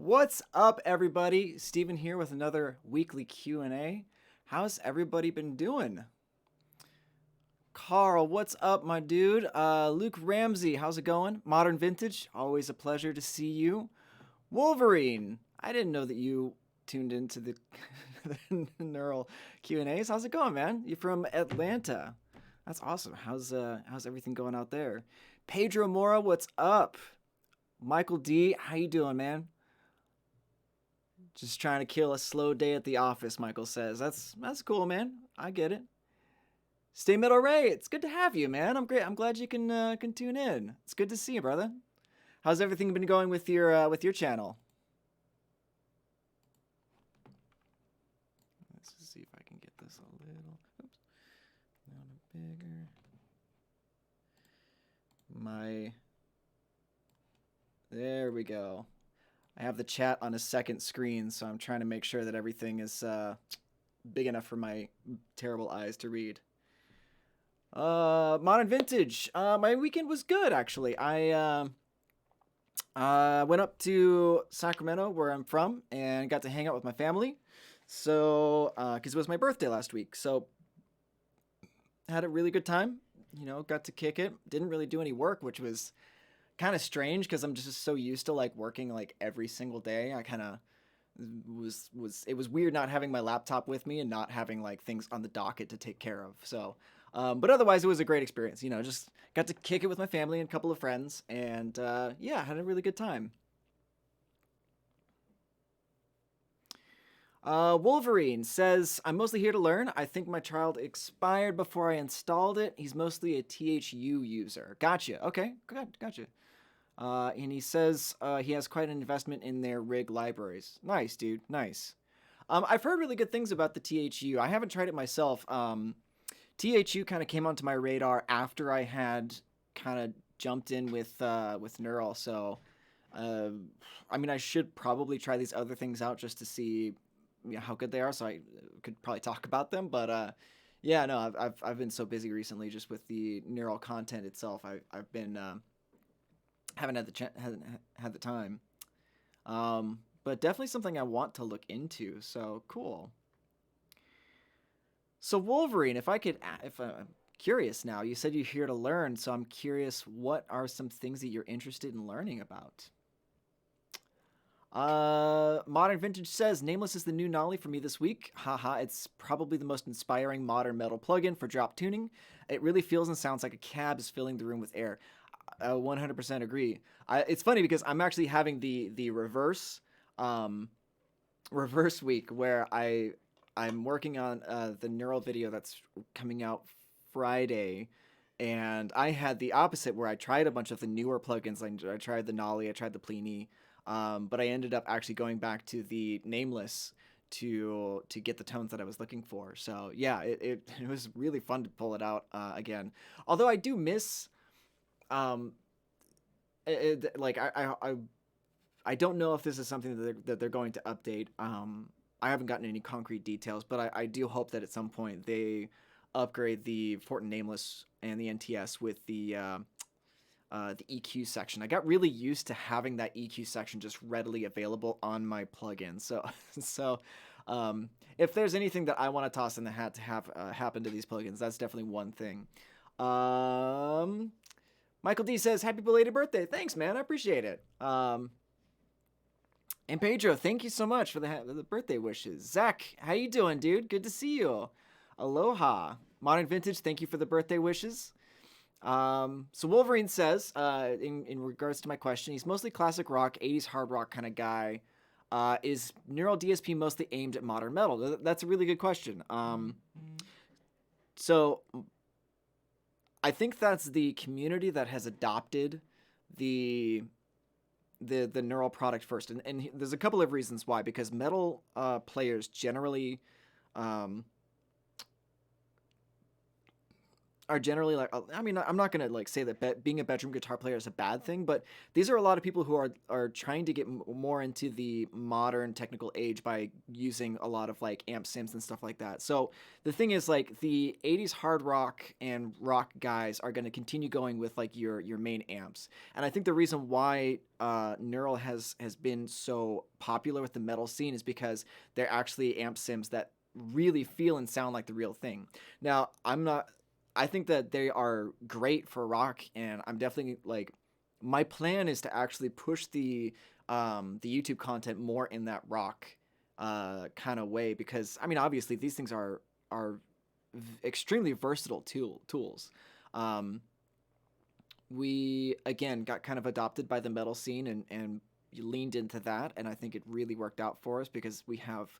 What's up, everybody? Steven here with another weekly Q&A. How's everybody been doing? Carl, what's up, my dude? Luke Ramsey, how's it going? Modern Vintage, always a pleasure to see you. Wolverine, I didn't know that you tuned into the neural Q&As. How's it going, man? You from Atlanta? That's awesome. How's everything going out there? Pedro Mora, what's up? Michael D, how you doing, man? Just trying to kill a slow day at the office, Michael says. That's cool, man. I get it. Stay Metal Ray, it's good to have you, man. I'm great. I'm glad you can tune in. It's good to see you, brother. How's everything been going with your channel? Let's see if I can get this a little. Oops. A little bigger. There we go. I have the chat on a second screen, so I'm trying to make sure that everything is big enough for my terrible eyes to read. Modern Vintage. My weekend was good actually. I went up to Sacramento, where I'm from, and got to hang out with my family. So, because it was my birthday last week, so had a really good time. Got to kick it. Didn't really do any work, which was kind of strange because I'm just so used to like working like every single day. I kind of was it was weird not having my laptop with me and not having like things on the docket to take care of. So, but otherwise it was a great experience. Just got to kick it with my family and a couple of friends, and yeah, had a really good time. Wolverine says, I'm mostly here to learn. I think my child expired before I installed it. He's mostly a THU user. Gotcha. Okay, good. Gotcha. And he says he has quite an investment in their rig libraries. Nice, dude. Nice. I've heard really good things about the THU. I haven't tried it myself. THU kind of came onto my radar after I had kind of jumped in with Neural. So, uh, I mean, I should probably try these other things out just to see how good they are. So I could probably talk about them. But yeah, no, I've been so busy recently just with the Neural content itself. I've been haven't had haven't had the time. But definitely something I want to look into. So cool. So Wolverine, if I'm curious now, you said you're here to learn. So I'm curious, what are some things that you're interested in learning about? Modern Vintage says Nameless is the new Nolly for me this week. Haha, it's probably the most inspiring modern metal plugin for drop tuning. It really feels and sounds like a cab is filling the room with air. I 100% agree. It's funny because I'm actually having the um, reverse week where I'm working on the neural video that's coming out Friday, and I had the opposite where I tried a bunch of the newer plugins. Like I tried the Nolly, I tried the Plini, but I ended up actually going back to the Nameless to get the tones that I was looking for. So yeah, it was really fun to pull it out again. Although I do miss um like I don't know if this is something that they're going to update. I haven't gotten any concrete details, but I do hope that at some point they upgrade the Fortin Nameless and the NTS with the EQ section. I got really used to having that EQ section just readily available on my plugin. So so if there's anything that I want to toss in the hat to have happen to these plugins, that's definitely one thing. Um, Michael D says, "Happy belated birthday!" Thanks, man. I appreciate it. And Pedro, thank you so much for the birthday wishes. Zach, how you doing, dude? Good to see you. Aloha. Modern Vintage, thank you for the birthday wishes. So Wolverine says, in regards to my question, he's mostly classic rock, 80s hard rock kind of guy. Is Neural DSP mostly aimed at modern metal? That's a really good question. So I think that's the community that has adopted the the neural product first, and there's a couple of reasons why. Because metal players generally um, are generally like, I mean, I'm not gonna like say that being a bedroom guitar player is a bad thing, but these are a lot of people who are trying to get more into the modern technical age by using a lot of like amp sims and stuff like that. So the thing is, like, the 80s hard rock and rock guys are going to continue going with like your main amps, and I think the reason why neural has been so popular with the metal scene is because they're actually amp sims that really feel and sound like the real thing. Now, I think that they are great for rock, and I'm definitely like, my plan is to actually push the YouTube content more in that rock kind of way, because I mean, obviously these things are extremely versatile tools. Um, we again got kind of adopted by the metal scene, and leaned into that, and I think it really worked out for us because we have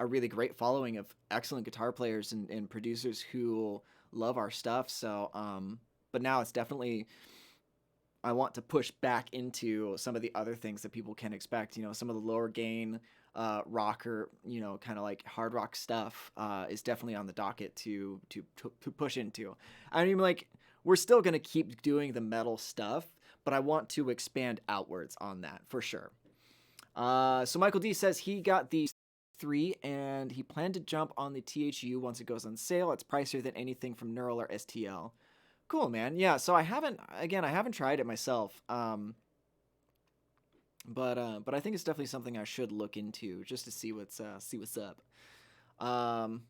a really great following of excellent guitar players and producers who love our stuff. So but now it's definitely, I want to push back into some of the other things that people can expect. Some of the lower gain rocker, kind of like hard rock stuff is definitely on the docket to push into. I mean, like, we're still gonna keep doing the metal stuff, but I want to expand outwards on that for sure. So Michael D says he got the 3 and he planned to jump on the THU once it goes on sale. It's pricier than anything from Neural or STL. cool, man. Yeah, so I haven't tried it myself. But I think it's definitely something I should look into just to see what's up. Um,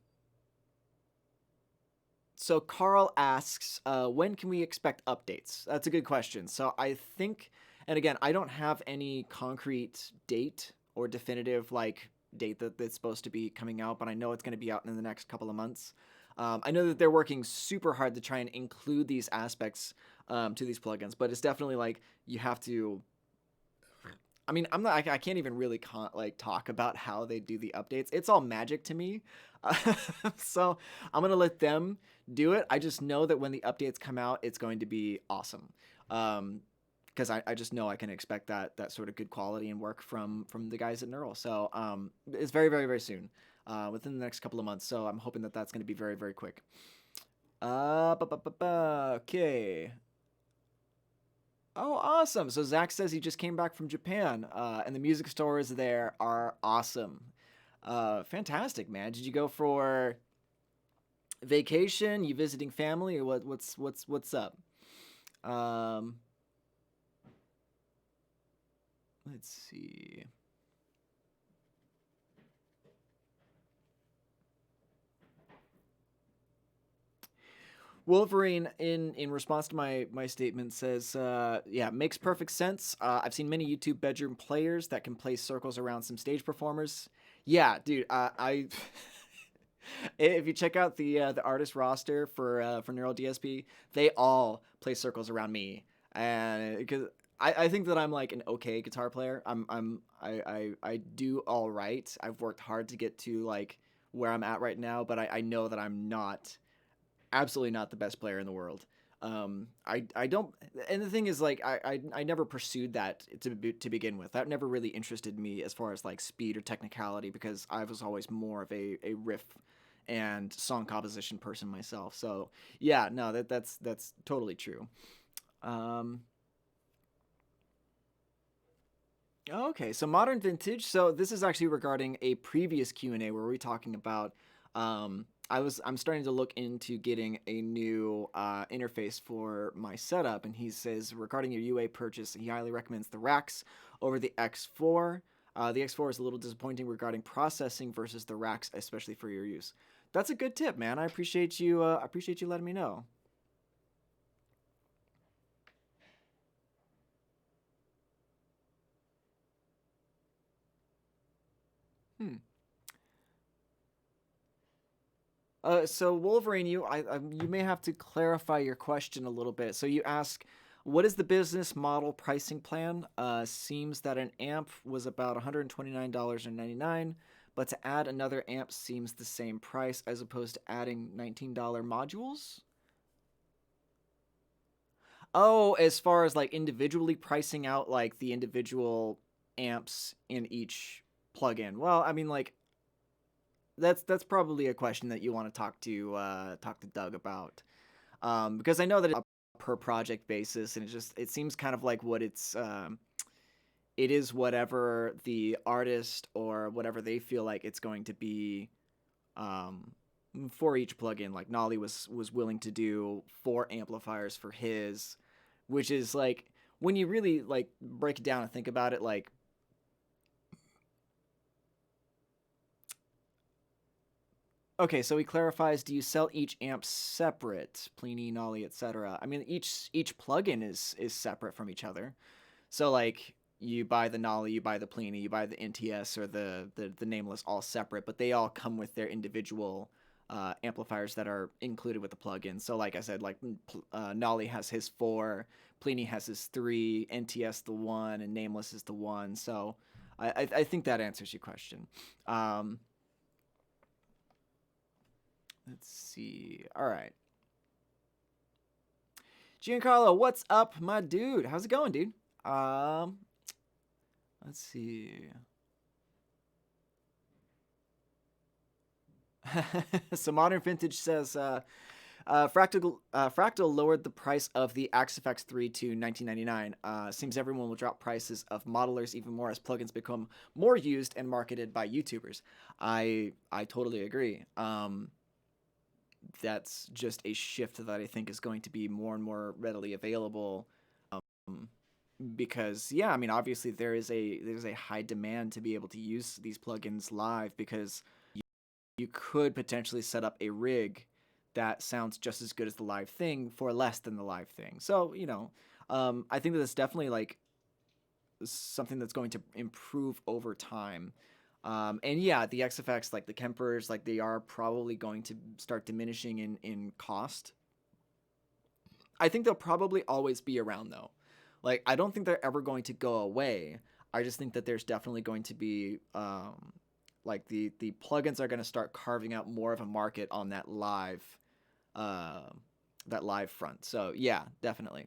so Carl asks, when can we expect updates? That's a good question. So I think, and again, I don't have any concrete date or definitive like date that's supposed to be coming out, but I know it's going to be out in the next couple of months. I know that they're working super hard to try and include these aspects to these plugins, but it's definitely like you have to. I mean, I'm not. I can't even really like talk about how they do the updates. It's all magic to me, so I'm gonna let them do it. I just know that when the updates come out, it's going to be awesome. Because I just know I can expect that sort of good quality and work from the guys at Neural. So it's very very very soon, within the next couple of months. So I'm hoping that that's going to be very very quick. Okay. Oh, awesome. So Zach says he just came back from Japan, and the music stores there are awesome. Fantastic, man. Did you go for vacation? You visiting family, or what's up? Um, let's see. Wolverine, in response to my statement, says, "Yeah, makes perfect sense. I've seen many YouTube bedroom players that can play circles around some stage performers. Yeah, dude, I if you check out the artist roster for Neural DSP, they all play circles around me, and because I think that I'm like an okay guitar player. I do all right. I've worked hard to get to like where I'm at right now, but I know that I'm not absolutely not the best player in the world. I don't, and the thing is, like, I never pursued that to begin with. That never really interested me as far as like speed or technicality because I was always more of a riff and song composition person myself. So yeah, no, that's totally true. Um, Okay, so modern vintage. So this is actually regarding a previous Q&A where we're talking about I'm starting to look into getting a new interface for my setup, and he says regarding your UA purchase, he highly recommends the racks over the X4. The X4 is a little disappointing regarding processing versus the racks, especially for your use. That's a good tip, man. I appreciate you. I appreciate you letting me know. Hmm. So Wolverine, you may have to clarify your question a little bit. So you ask, what is the business model pricing plan? Seems that an amp was about $129.99, but to add another amp seems the same price as opposed to adding $19 modules. Oh, as far as like individually pricing out like the individual amps in each plugin. Well, I mean like that's probably a question that you want to talk to Doug about, because I know that it's a per project basis, and it seems kind of like what it is whatever the artist or whatever they feel like it's going to be, um, for each plugin. Like Nolly was willing to do 4 amplifiers for his, which is like when you really like break it down and think about it, like okay, so he clarifies: do you sell each amp separate, Plini, Nolly, etc.? I mean, each plugin is separate from each other. So like you buy the Nolly, you buy the Plini, you buy the NTS or the Nameless, all separate, but they all come with their individual amplifiers that are included with the plugin. So like I said, like Nolly has his 4, Plini has his 3, NTS the 1, and Nameless is the 1. So I think that answers your question. Um, let's see. All right. Giancarlo, what's up, my dude? How's it going, dude? Um, let's see. So Modern Vintage says Fractal lowered the price of the Axe 3 to 1999. Seems everyone will drop prices of modelers even more as plugins become more used and marketed by YouTubers. I totally agree. that's just a shift that I think is going to be more and more readily available. Um, because yeah, I mean, obviously there's a high demand to be able to use these plugins live because you could potentially set up a rig that sounds just as good as the live thing for less than the live thing. So I think that it's definitely like something that's going to improve over time. And yeah, the XFX, like the Kempers, like they are probably going to start diminishing in cost. I think they'll probably always be around though. Like I don't think they're ever going to go away. I just think that there's definitely going to be like the plugins are going to start carving out more of a market on uh, that live front. So yeah, definitely.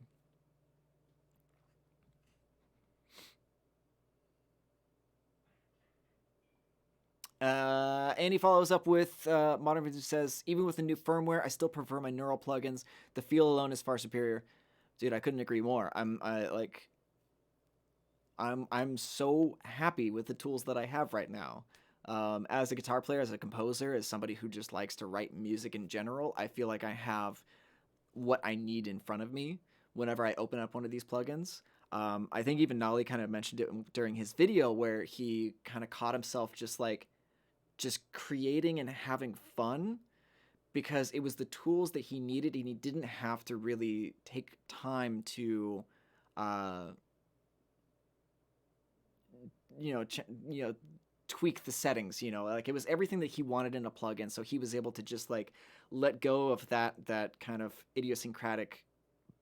And he follows up with Modern Vintage says, even with the new firmware, I still prefer my neural plugins. The feel alone is far superior. Dude, I couldn't agree more. I'm so happy with the tools that I have right now. As a guitar player, as a composer, as somebody who just likes to write music in general, I feel like I have what I need in front of me whenever I open up one of these plugins. I think even Nolly kind of mentioned it during his video where he kind of caught himself just creating and having fun because it was the tools that he needed and he didn't have to really take time to uh you know you know tweak the settings, like it was everything that he wanted in a plugin, so he was able to just like let go of that kind of idiosyncratic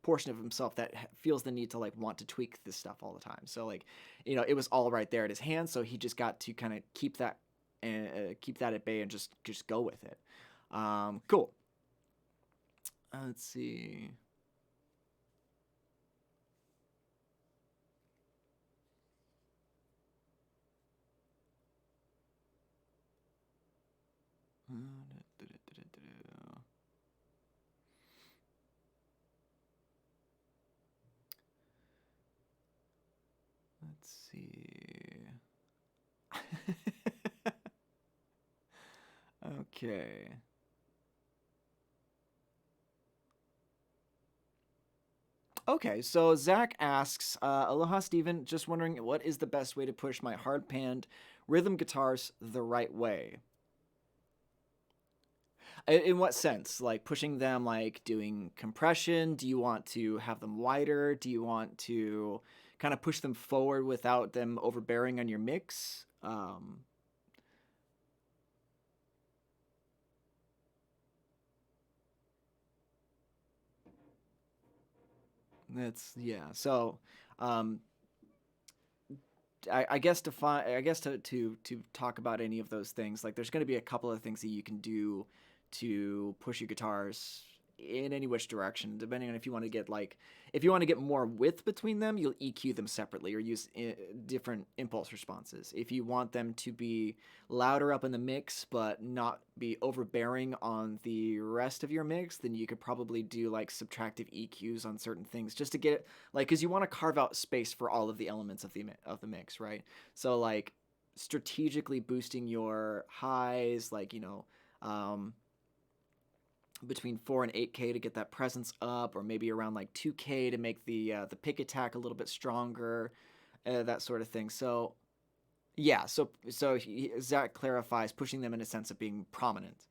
portion of himself that feels the need to like want to tweak this stuff all the time. So like, it was all right there at his hand, so he just got to kind of keep that at bay and just go with it. Cool. Let's see. Let's see. Okay. Okay, so Zach asks, Aloha Steven, just wondering what is the best way to push my hard panned rhythm guitars the right way? In what sense? Like pushing them, like doing compression? Do you want to have them wider? Do you want to kind of push them forward without them overbearing on your mix? That's yeah. So, um, I guess I guess to talk about any of those things, like there's going to be a couple of things that you can do to push your guitars in any which direction, depending on if you want to get like if you want to get more width between them, you'll EQ them separately or use different impulse responses. If you want them to be louder up in the mix but not be overbearing on the rest of your mix, then you could probably do like subtractive EQs on certain things just to get it like because you want to carve out space for all of the elements of the mix, right? So like strategically boosting your highs, like between 4 and 8K to get that presence up, or maybe around like 2K to make the pick attack a little bit stronger, that sort of thing. So yeah, Zach clarifies pushing them in a sense of being prominent.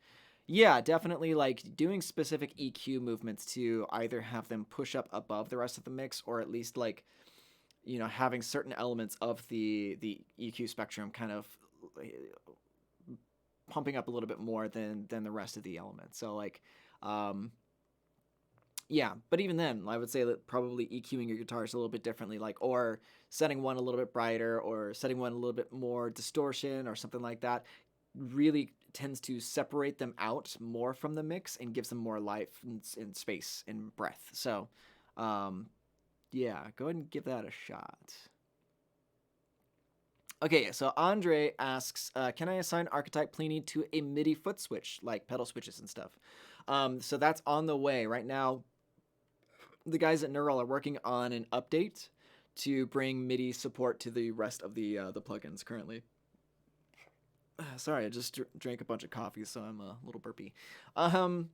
Yeah, definitely like doing specific EQ movements to either have them push up above the rest of the mix or at least like having certain elements of the EQ spectrum kind of pumping up a little bit more than the rest of the elements. So like um yeah, but even then, I would say that probably EQing your guitars a little bit differently, like or setting one a little bit brighter or setting one a little bit more distortion or something like that really tends to separate them out more from the mix and gives them more life and space and breath. So, yeah, go ahead and give that a shot. Okay, so Andre asks, can I assign Archetype Pliny to a MIDI foot switch, like pedal switches and stuff? So that's on the way. Right now, the guys at Neural are working on an update to bring MIDI support to the rest of the plugins currently. Sorry, I just drank a bunch of coffee, so I'm a little burpy. Um,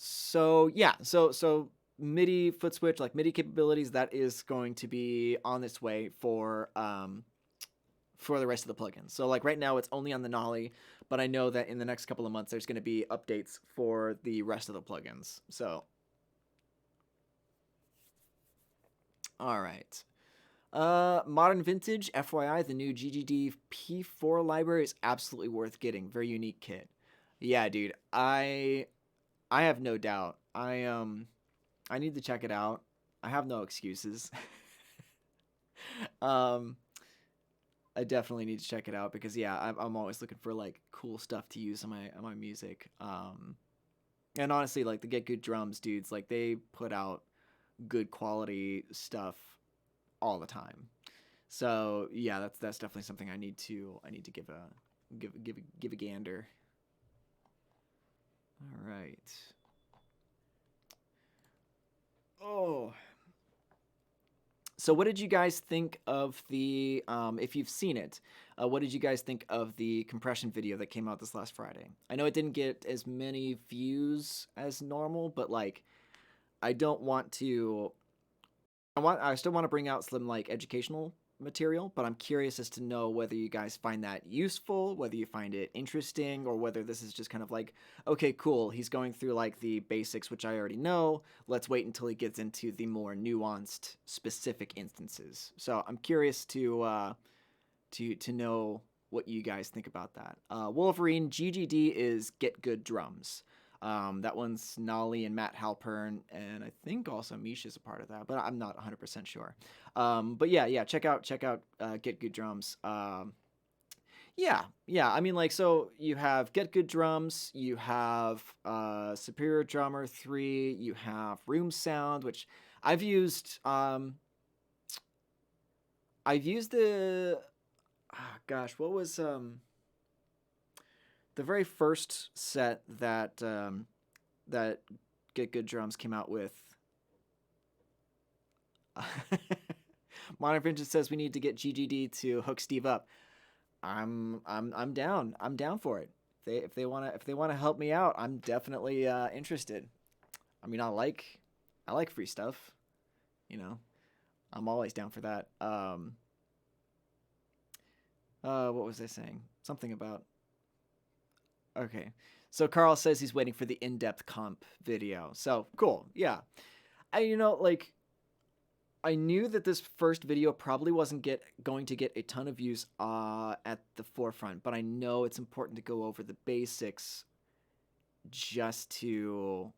So yeah, so MIDI foot switch, like MIDI capabilities, that is going to be on its way for the rest of the plugins. So like right now it's only on the Nolly, but I know that in the next couple of months there's going to be updates for the rest of the plugins. So all right. Modern Vintage, FYI, the new GGD P4 library is absolutely worth getting. Very unique kit. Yeah, dude. I have no doubt. I need to check it out. I have no excuses. um I definitely need to check it out because yeah, I'm always looking for like cool stuff to use on my music. And honestly, like the Get Good Drums dudes, like they put out good quality stuff all the time. So yeah, that's definitely something I need to give a gander. All right. Oh, so what did you guys think of the if you've seen it, what did you guys think of the compression video that came out this last Friday? I know it didn't get as many views as normal, but like I don't want to I still want to bring out some like educational material, but I'm curious as to know whether you guys find that useful, whether you find it interesting, or whether this is just kind of like, okay, cool, he's going through like the basics, which I already know. Let's wait until he gets into the more nuanced, specific instances. So I'm curious to know what you guys think about that. Wolverine GGD is Get Good Drums. That one's Nolly and Matt Halpern, and I think also Misha's a part of that, but I'm not 100% sure. But yeah, check out Get Good Drums. Yeah. I mean, like, so you have Get Good Drums, you have Superior Drummer 3, you have Room Sound, which I've used. I've used the gosh, what was the very first set that that Get Good Drums came out with? Modern Vintage says we need to get GGD to hook Steve up. I'm down. I'm down for it. If they wanna help me out, I'm definitely interested. I mean, I like free stuff. You know, I'm always down for that. What was I saying? Something about. Okay. So Carl says he's waiting for the in-depth comp video. So cool. Yeah. Like I knew that this first video probably wasn't going to get a ton of views at the forefront, but I know it's important to go over the basics just to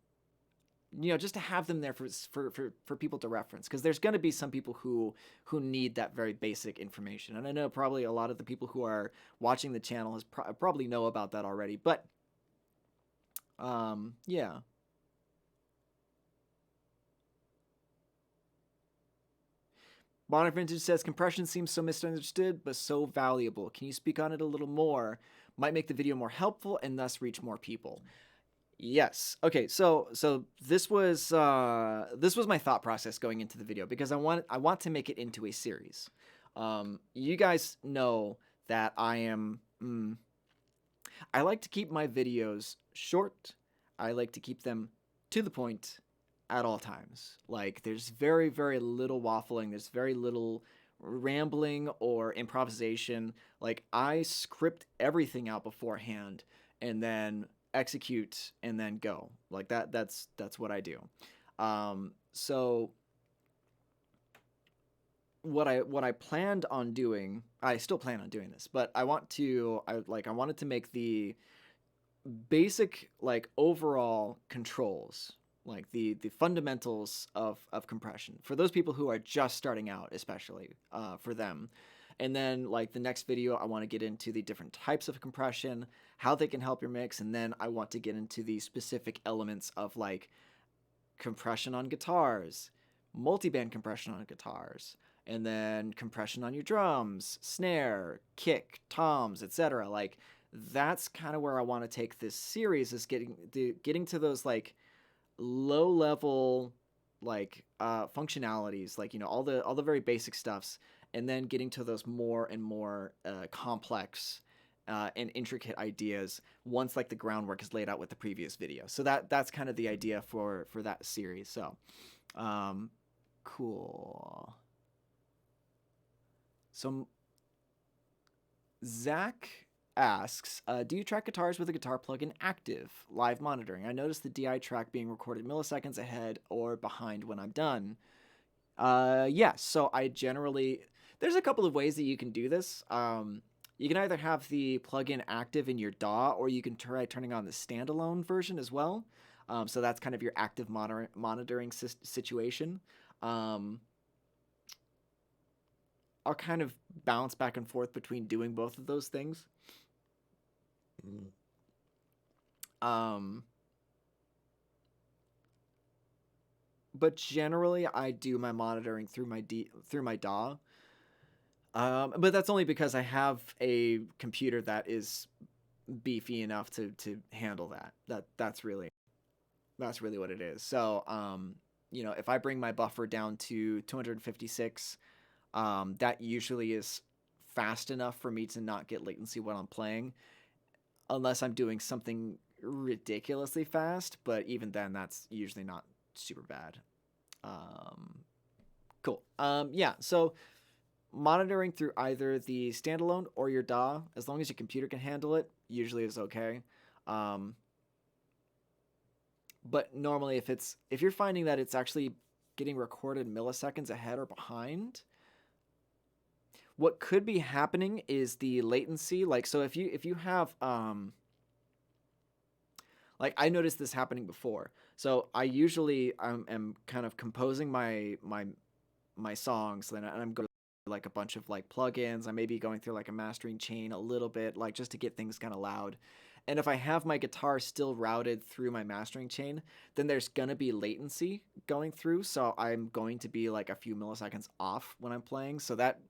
just to have them there for people to reference, because there's going to be some people who need that very basic information, and I know probably a lot of the people who are watching the channel has probably know about that already, but yeah. Modern Vintage says compression seems so misunderstood but so valuable. Can you speak on it a little more? Might make the video more helpful and thus reach more people. Yes. Okay. So this was my thought process going into the video, because I want to make it into a series. You guys know that I like to keep my videos short. I like to keep them to the point at all times. Like there's very little waffling. There's very little rambling or improvisation. Like I script everything out beforehand and then execute and then go. Like that's what I do. So what I planned on doing, I still plan on doing this, but I wanted to make the basic like overall controls, like the fundamentals of compression for those people who are just starting out, especially for them. And then like the next video I want to get into the different types of compression, how they can help your mix, and then I want to get into the specific elements of like compression on guitars, multiband compression on guitars, and then compression on your drums, snare, kick, toms, etc. Like that's kind of where I want to take this series, is getting to those like low level like functionalities, like all the very basic stuffs, and then getting to those more and more complex and intricate ideas once like the groundwork is laid out with the previous video. So that's kind of the idea for that series. So um, cool. So Zach asks, do you track guitars with a guitar plugin active, live monitoring? I noticed the DI track being recorded milliseconds ahead or behind when I'm done. Yes. So I generally, there's a couple of ways that you can do this. You can either have the plugin active in your DAW, or you can try turning on the standalone version as well. So that's kind of your active monitoring situation. Um, I'll kind of bounce back and forth between doing both of those things. But generally, I do my monitoring through my DAW. But that's only because I have a computer that is beefy enough to handle that. That's really what it is. So if I bring my buffer down to 256, that usually is fast enough for me to not get latency when I'm playing, unless I'm doing something ridiculously fast. But even then, that's usually not super bad. Cool. Yeah. So monitoring through either the standalone or your DAW, as long as your computer can handle it, usually is okay. But normally, if you're finding that it's actually getting recorded milliseconds ahead or behind, what could be happening is the latency. Like, so if you have like, I noticed this happening before. So I usually am kind of composing my songs, and I'm going like a bunch of like plugins. I may be going through like a mastering chain a little bit, like just to get things kind of loud. And if I have my guitar still routed through my mastering chain, then there's gonna be latency going through. So I'm going to be like a few milliseconds off when I'm playing. So that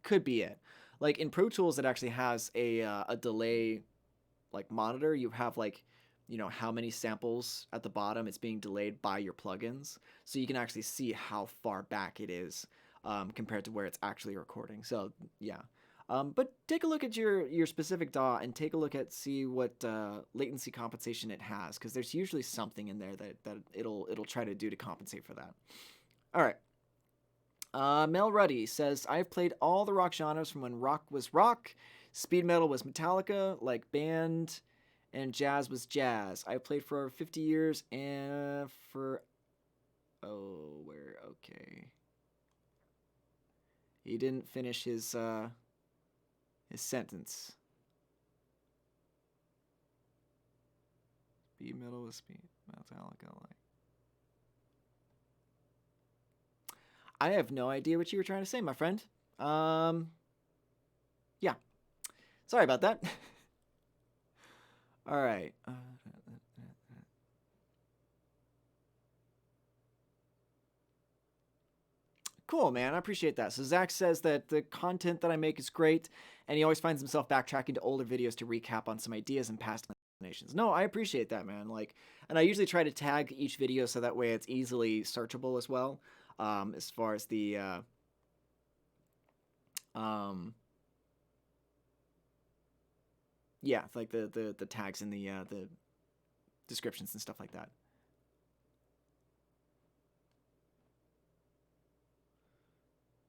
could be it. Like in Pro Tools, it actually has a delay like monitor. You have like how many samples at the bottom it's being delayed by your plugins, so you can actually see how far back it is compared to where it's actually recording. So yeah, but take a look at your specific DAW and take a look at see what latency compensation it has, because there's usually something in there that it'll try to do to compensate for that. All right. Mel Ruddy says, I've played all the rock genres from when rock was rock, speed metal was Metallica, like band, and jazz was jazz. I played for over 50 years and for... Oh, where? Okay. He didn't finish his sentence. Speed metal was speed Metallica, like... I have no idea what you were trying to say, my friend. Yeah. Sorry about that. All right. Cool, man. I appreciate that. So Zach says that the content that I make is great, and he always finds himself backtracking to older videos to recap on some ideas and past explanations. No, I appreciate that, man. Like, and I usually try to tag each video so that way it's easily searchable as well. As far as the yeah, like the tags in the descriptions and stuff like that.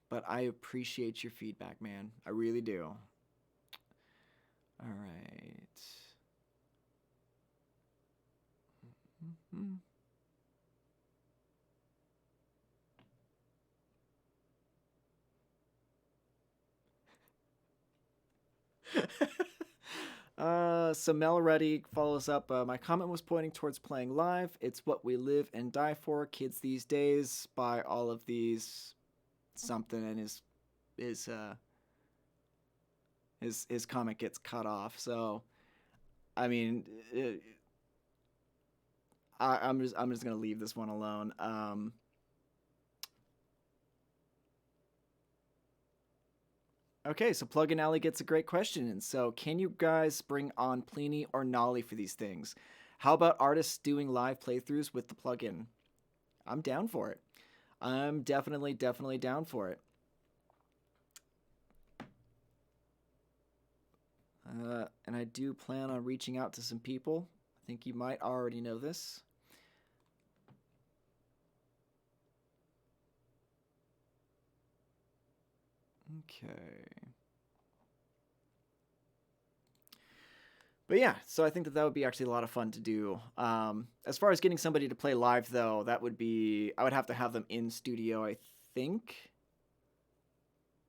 But I appreciate your feedback, man. I really do. All right. So Mel Reddy follows up. My comment was pointing towards playing live. It's what we live and die for. Kids these days buy all of these something, and his comment gets cut off. So, I mean, I'm just gonna leave this one alone. Okay, so Plugin Alley gets a great question. And so, can you guys bring on Plini or Nolly for these things? How about artists doing live playthroughs with the plugin? I'm down for it. I'm definitely down for it. And I do plan on reaching out to some people. I think you might already know this. Okay. But yeah, so I think that would be actually a lot of fun to do. As far as getting somebody to play live, though, that would be I would have to have them in studio, I think,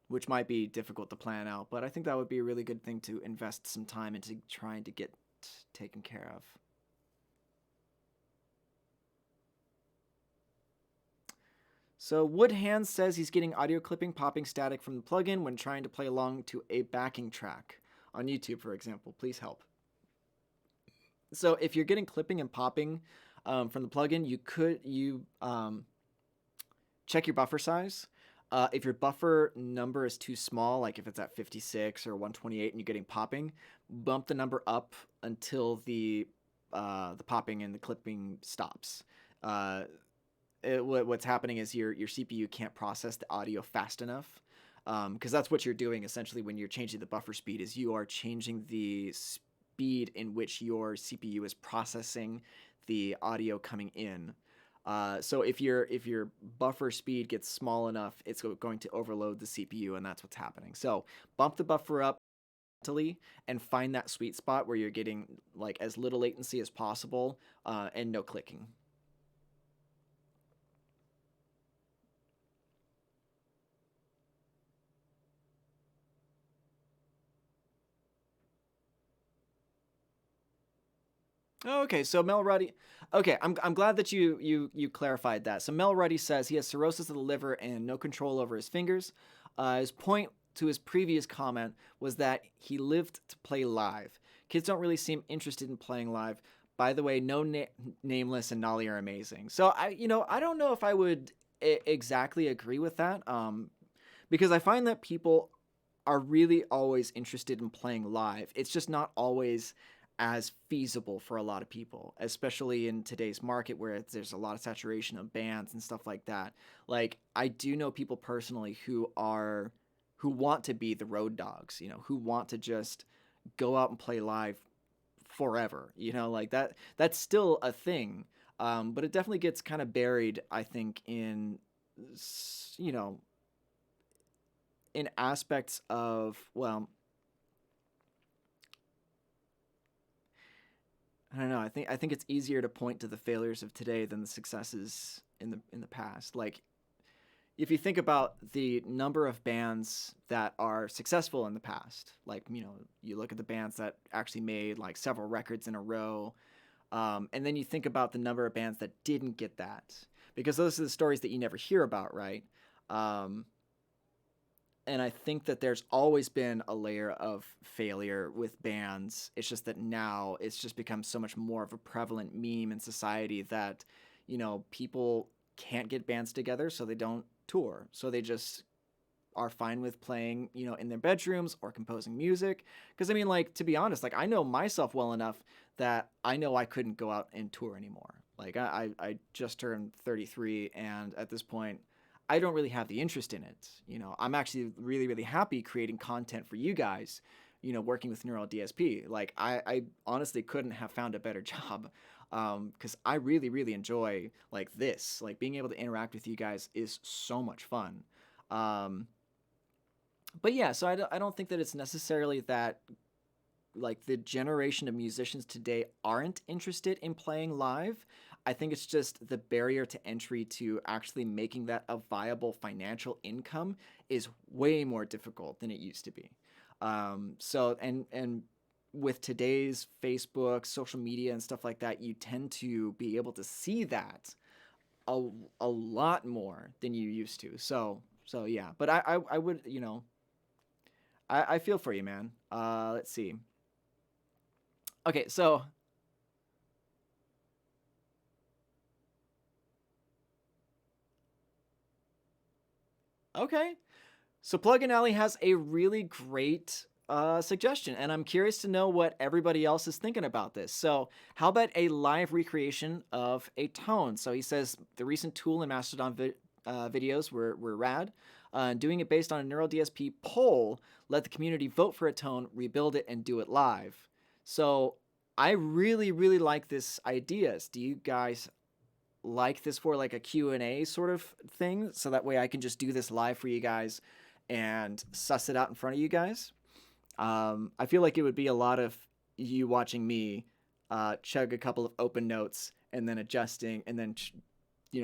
which might be difficult to plan out. But I think that would be a really good thing to invest some time into trying to get taken care of. So Woodhand says he's getting audio clipping popping static from the plugin when trying to play along to a backing track on YouTube, for example. Please help. So if you're getting clipping and popping from the plugin, you check your buffer size. If your buffer number is too small, like if it's at 56 or 128 and you're getting popping, bump the number up until the popping and the clipping stops. What's happening is your CPU can't process the audio fast enough, because that's what you're doing essentially when you're changing the buffer speed. Is you are changing the speed in which your CPU is processing the audio coming in. So if your buffer speed gets small enough, it's going to overload the CPU, and that's what's happening. So bump the buffer up and find that sweet spot where you're getting like as little latency as possible and no clicking. Oh, okay, so Mel Ruddy. Okay, I'm glad that you clarified that. So Mel Ruddy says he has cirrhosis of the liver and no control over his fingers. His point to his previous comment was that he lived to play live. Kids don't really seem interested in playing live. By the way, Nameless and Nolly are amazing. So I don't know if I would exactly agree with that. Because I find that people are really always interested in playing live. It's just not always as feasible for a lot of people, especially in today's market where there's a lot of saturation of bands and stuff like that. Like I do know people personally who want to be the road dogs, who want to just go out and play live forever, like that's still a thing. But it definitely gets kind of buried, I think, you know, in aspects of, well, I don't know. I think it's easier to point to the failures of today than the successes in the past. Like if you think about the number of bands that are successful in the past, like you look at the bands that actually made like several records in a row, and then you think about the number of bands that didn't get that, because those are the stories that you never hear about, right? Um, and I think that there's always been a layer of failure with bands. It's just that now it's just become so much more of a prevalent meme in society that, people can't get bands together, so they don't tour. So they just are fine with playing, in their bedrooms or composing music. Because I mean, like, to be honest, like I know myself well enough that I know I couldn't go out and tour anymore. Like I just turned 33, and at this point, I don't really have the interest in it. I'm actually really, really happy creating content for you guys, working with Neural DSP. Like, I honestly couldn't have found a better job, because I really, really enjoy, like, this. Like, being able to interact with you guys is so much fun. Um, but yeah, so I don't think that it's necessarily that like the generation of musicians today aren't interested in playing live. I think it's just the barrier to entry to actually making that a viable financial income is way more difficult than it used to be. So and with today's Facebook, social media, and stuff like that, you tend to be able to see that a, a lot more than you used to. So yeah, but I would I feel for you, man. Let's see. Okay, so okay, so Plugin Alley has a really great suggestion, and I'm curious to know what everybody else is thinking about this. So, how about a live recreation of a tone? So he says the recent Tool and videos were rad. Doing it based on a neural DSP poll, let the community vote for a tone, rebuild it, and do it live. So I really, really like this ideas. Do you guys like this for like a Q&A sort of thing? So that way I can just do this live for you guys and suss it out in front of you guys. I feel like it would be a lot of you watching me chug a couple of open notes and then adjusting and then,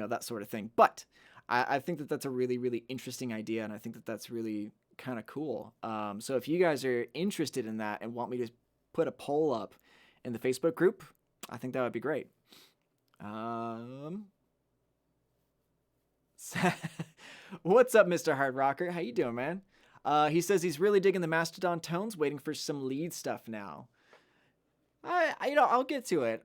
that sort of thing. But I think that that's a really, really interesting idea. And I think that that's really kind of cool. So if you guys are interested in that and want me to put a poll up in the Facebook group, I think that would be great. What's up, Mr. Hard Rocker? How you doing, man? He says he's really digging the Mastodon tones, waiting for some lead stuff now. I'll get to it.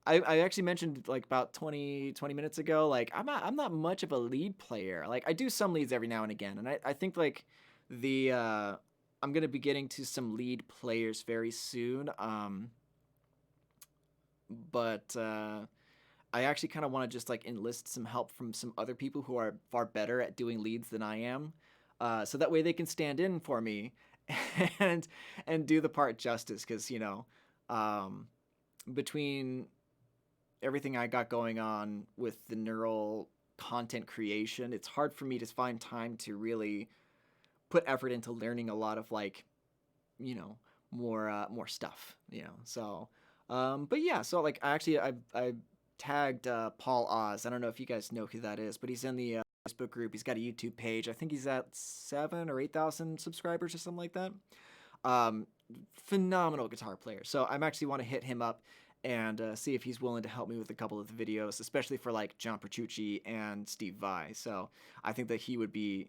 I actually mentioned like about 20 minutes ago, like I'm not much of a lead player. Like I do some leads every now and again, and I think like I'm gonna be getting to some lead players very soon. But I actually kind of want to just like enlist some help from some other people who are far better at doing leads than I am, so that way they can stand in for me and do the part justice. Because between everything I got going on with the neural content creation, it's hard for me to find time to really put effort into learning a lot of like more stuff. So but yeah, so like I tagged Paul Oz. I don't know if you guys know who that is, but he's in the Facebook group. He's got a YouTube page. I think he's at 7,000 or 8,000 subscribers or something like that. Phenomenal guitar player. So I'm actually want to hit him up and see if he's willing to help me with a couple of the videos, especially for like John Pertucci and Steve Vai. So I think that he would be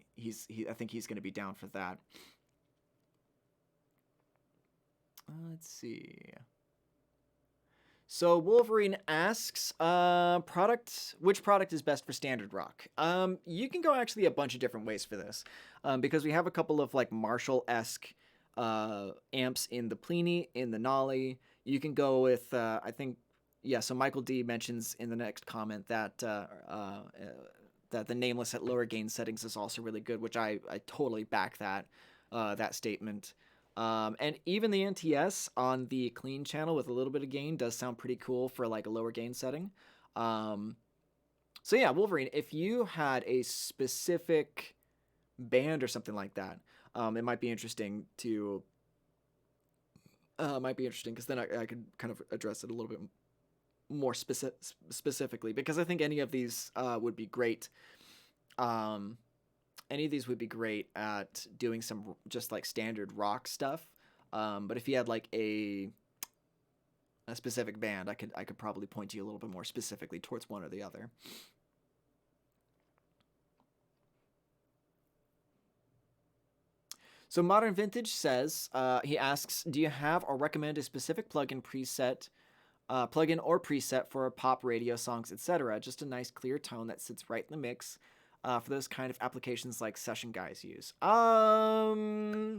I think he's going to be down for that. Let's see. So Wolverine asks, which product is best for standard rock? You can go actually a bunch of different ways for this, because we have a couple of like Marshall-esque amps in the Pliny, in the Nolly. You can go with, I think, yeah. So Michael D mentions in the next comment that that the Nameless at lower gain settings is also really good, which I totally back that statement. And even the NTS on the clean channel with a little bit of gain does sound pretty cool for like a lower gain setting. So yeah, Wolverine, if you had a specific band or something like that, it might be interesting to because then I could kind of address it a little bit more specifically, because I think any of these would be great. Any of these would be great at doing some just like standard rock stuff. But if you had like a specific band, I could probably point you a little bit more specifically towards one or the other. So Modern Vintage says, he asks, do you have or recommend a specific plugin or preset for pop radio songs, etc.? Just a nice clear tone that sits right in the mix. For those kind of applications like session guys use. That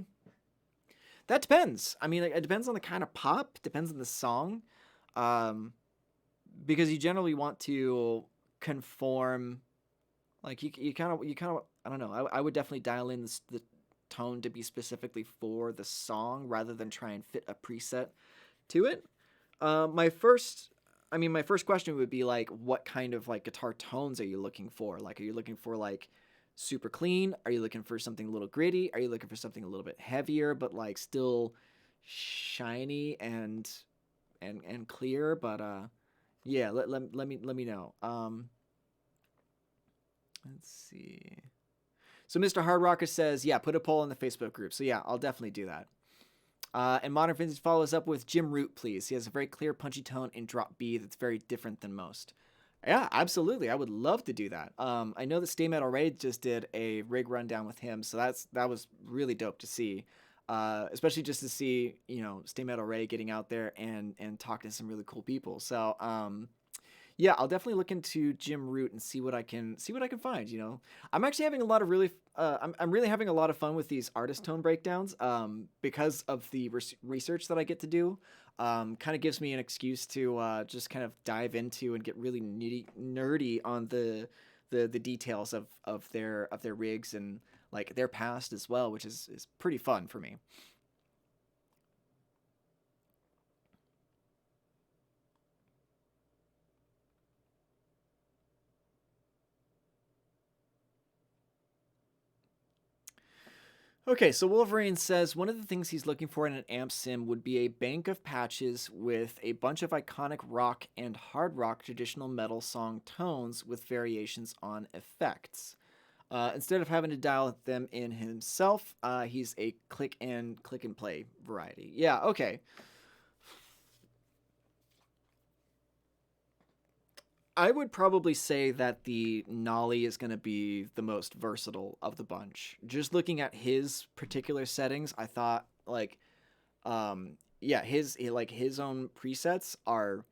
depends. I mean, it depends on the kind of pop, depends on the song. Because you generally want to conform, like you kind of, I don't know. I would definitely dial in the tone to be specifically for the song rather than try and fit a preset to it. My first question would be like, what kind of like guitar tones are you looking for? Like, are you looking for like super clean? Are you looking for something a little gritty? Are you looking for something a little bit heavier, but like still shiny and clear? But yeah, let me know. Let's see. So Mr. Hard Rocker says, yeah, put a poll in the Facebook group. So yeah, I'll definitely do that. And Modern Vintage follows up with Jim Root, please. He has a very clear, punchy tone in drop B that's very different than most. Yeah, absolutely. I would love to do that. I know that Stay Metal Ray just did a rig rundown with him, so that was really dope to see. Especially just to see, Stay Metal Ray getting out there and talking to some really cool people. So, yeah, I'll definitely look into Jim Root and see what I can find. I'm actually having a lot of really I'm really having a lot of fun with these artist tone breakdowns because of the research that I get to do. Kind of gives me an excuse to just kind of dive into and get really nerdy on the the details of their rigs and like their past as well, which is pretty fun for me. Okay, so Wolverine says one of the things he's looking for in an amp sim would be a bank of patches with a bunch of iconic rock and hard rock traditional metal song tones with variations on effects. Instead of having to dial them in himself, he's a click and play variety. Yeah, okay. I would probably say that the Nolly is going to be the most versatile of the bunch. Just looking at his particular settings, I thought yeah, like his own presets are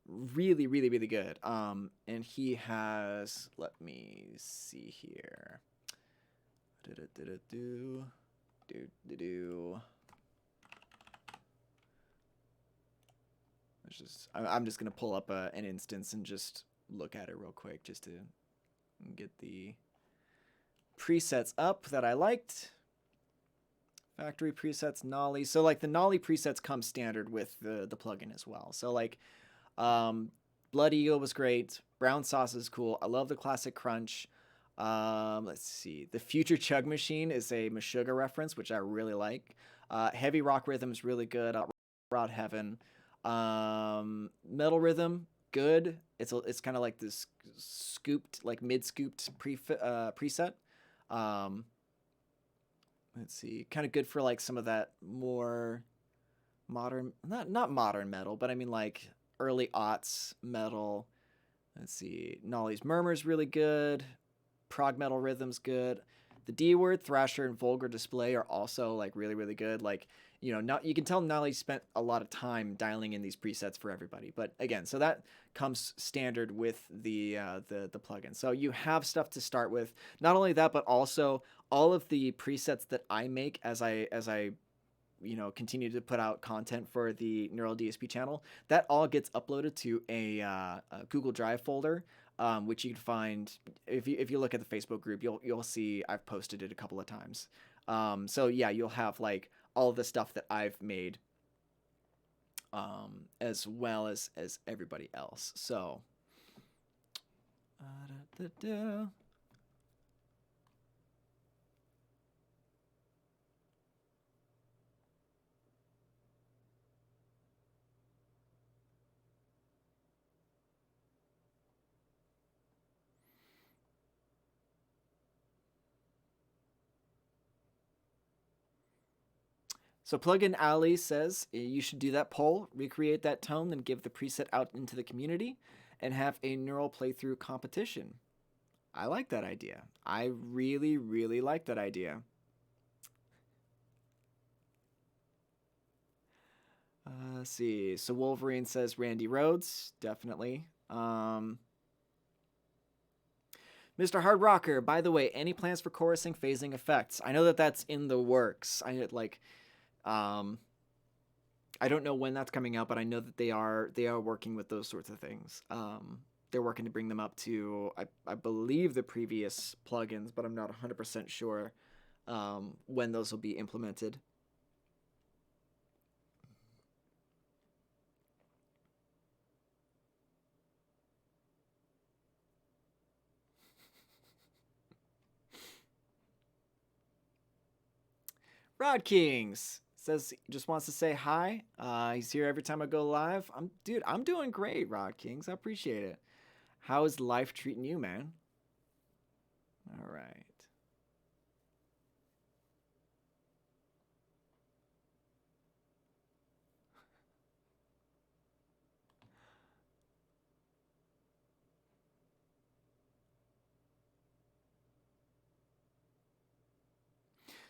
really good. And he has, let me see here. Do do do do. I'm just gonna pull up an instance and just look at it real quick just to get the presets up that I liked. Factory presets, Nolly. So like the Nolly presets come standard with the plugin as well. So like Blood Eagle was great. Brown Sauce is cool. I love the classic crunch. Let's see. The Future Chug Machine is a Meshuggah reference, which I really like. Heavy Rock Rhythm is really good. Rod Heaven. Metal Rhythm, good. It's kind of like this scooped, like mid scooped preset. Um, let's see, kind of good for like some of that more modern, not modern metal, but I mean like early aughts metal. Let's see, Nolly's Murmur's really good. Prog metal rhythm's good. The D word, Thrasher, and Vulgar Display are also like really good. Like, you know, not, you can tell Nolly spent a lot of time dialing in these presets for everybody. But again, so that comes standard with the plugin. So you have stuff to start with. Not only that, but also all of the presets that I make as I you know continue to put out content for the Neural DSP channel, that all gets uploaded to a Google Drive folder, which you can find if you look at the Facebook group. You'll see I've posted it a couple of times. So yeah, you'll have like all the stuff that I've made, as well as everybody else. So. Da, da, da. So Plugin Ali says you should do that poll, recreate that tone, then give the preset out into the community, and have a neural playthrough competition. I like that idea. I really like that idea. Let's see. So Wolverine says Randy Rhodes, definitely. Mr. Hard Rocker, by the way, any plans for chorusing phasing effects? I know that that's in the works. Um, I don't know when that's coming out, but I know that they are working with those sorts of things. They're working to bring them up to I believe the previous plugins, but I'm not 100% sure when those will be implemented. Rod Kings says he just wants to say hi. He's here every time I go live. I'm doing great, Rod Kings. I appreciate it. How is life treating you, man? All right.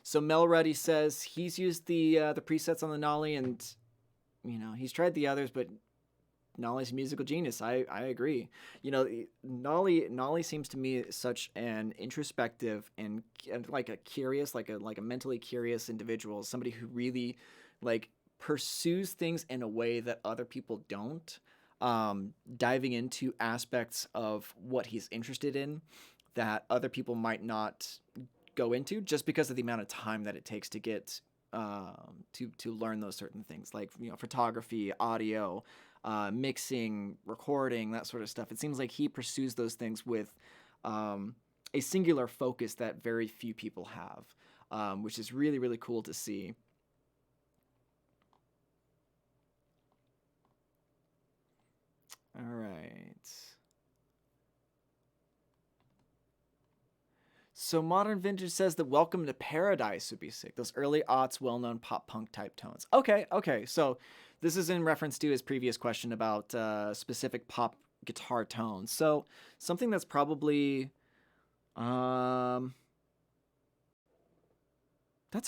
So Mel Ruddy says he's used the presets on the Nolly, and you know he's tried the others, but Nolly's a musical genius. I agree. You know, Nolly seems to me such an introspective and like a curious, like a mentally curious individual, somebody who really like pursues things in a way that other people don't. Diving into aspects of what he's interested in that other people might not go into just because of the amount of time that it takes to get to learn those certain things, like photography, audio, mixing, recording, that sort of stuff. It seems like he pursues those things with a singular focus that very few people have, which is really, really cool to see. All right. So Modern Vintage says that Welcome to Paradise would be sick. Those early aughts, well-known pop punk type tones. Okay, okay. So this is in reference to his previous question about specific pop guitar tones. So something that's probably, that's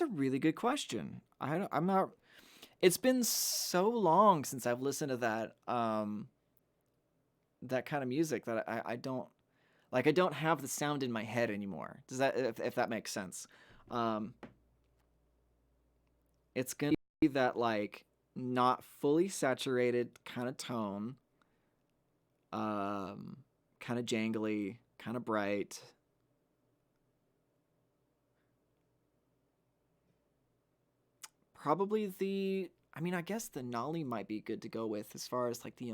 a really good question. I'm not. It's been so long since I've listened to that kind of music that I don't like. I don't have the sound in my head anymore. Does that if that makes sense? Um, it's gonna be that like not fully saturated kind of tone, um, kind of jangly, kind of bright. Probably the. I mean, I guess the Nolly might be good to go with as far as like the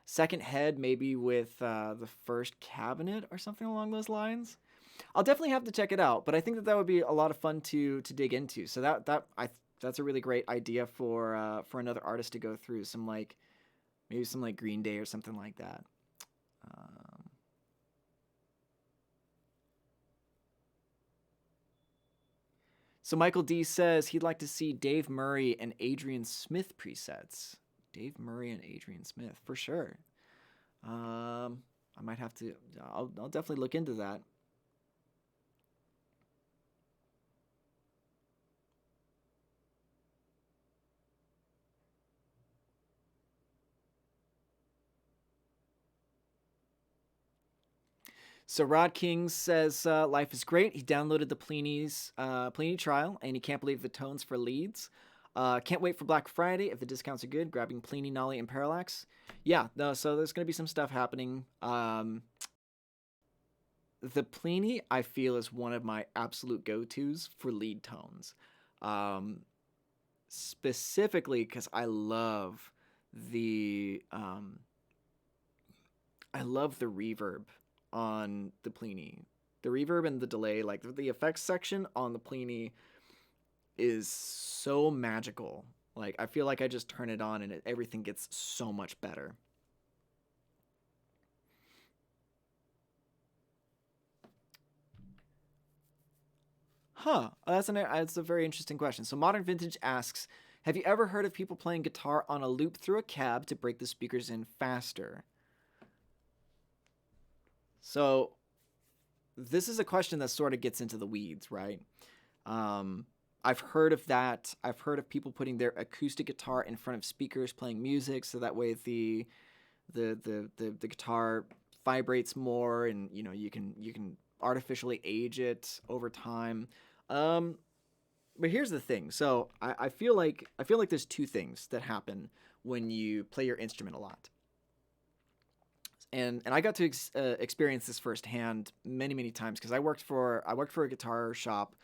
second head, maybe with the first cabinet or something along those lines. I'll definitely have to check it out, but I think that would be a lot of fun to dig into. So that's a really great idea for another artist to go through some like maybe some like Green Day or something like that. Um, so Michael D says he'd like to see Dave Murray and Adrian Smith presets. Dave Murray and Adrian Smith for sure. I might have to. I'll definitely look into that. So Rod King says life is great. He downloaded the Pliny trial, and he can't believe the tones for leads. Can't wait for Black Friday if the discounts are good. Grabbing Pliny, Nolly, and Parallax. Yeah, no, so there's gonna be some stuff happening. The Pliny I feel is one of my absolute go-tos for lead tones, um, specifically because the I love the reverb on the Pliny. The reverb and the delay, like the effects section on the Pliny, is so magical. Like I feel like I just turn it on and everything gets so much better. Huh? That's a very interesting question. So Modern Vintage asks, have you ever heard of people playing guitar on a loop through a cab to break the speakers in faster? So this is a question that sort of gets into the weeds, right? Um, I've heard of that. I've heard of people putting their acoustic guitar in front of speakers playing music, so that way the guitar vibrates more, and you can artificially age it over time. Um, but here's the thing. So I feel like there's two things that happen when you play your instrument a lot, and I got to experience this firsthand many times because I worked for a guitar shop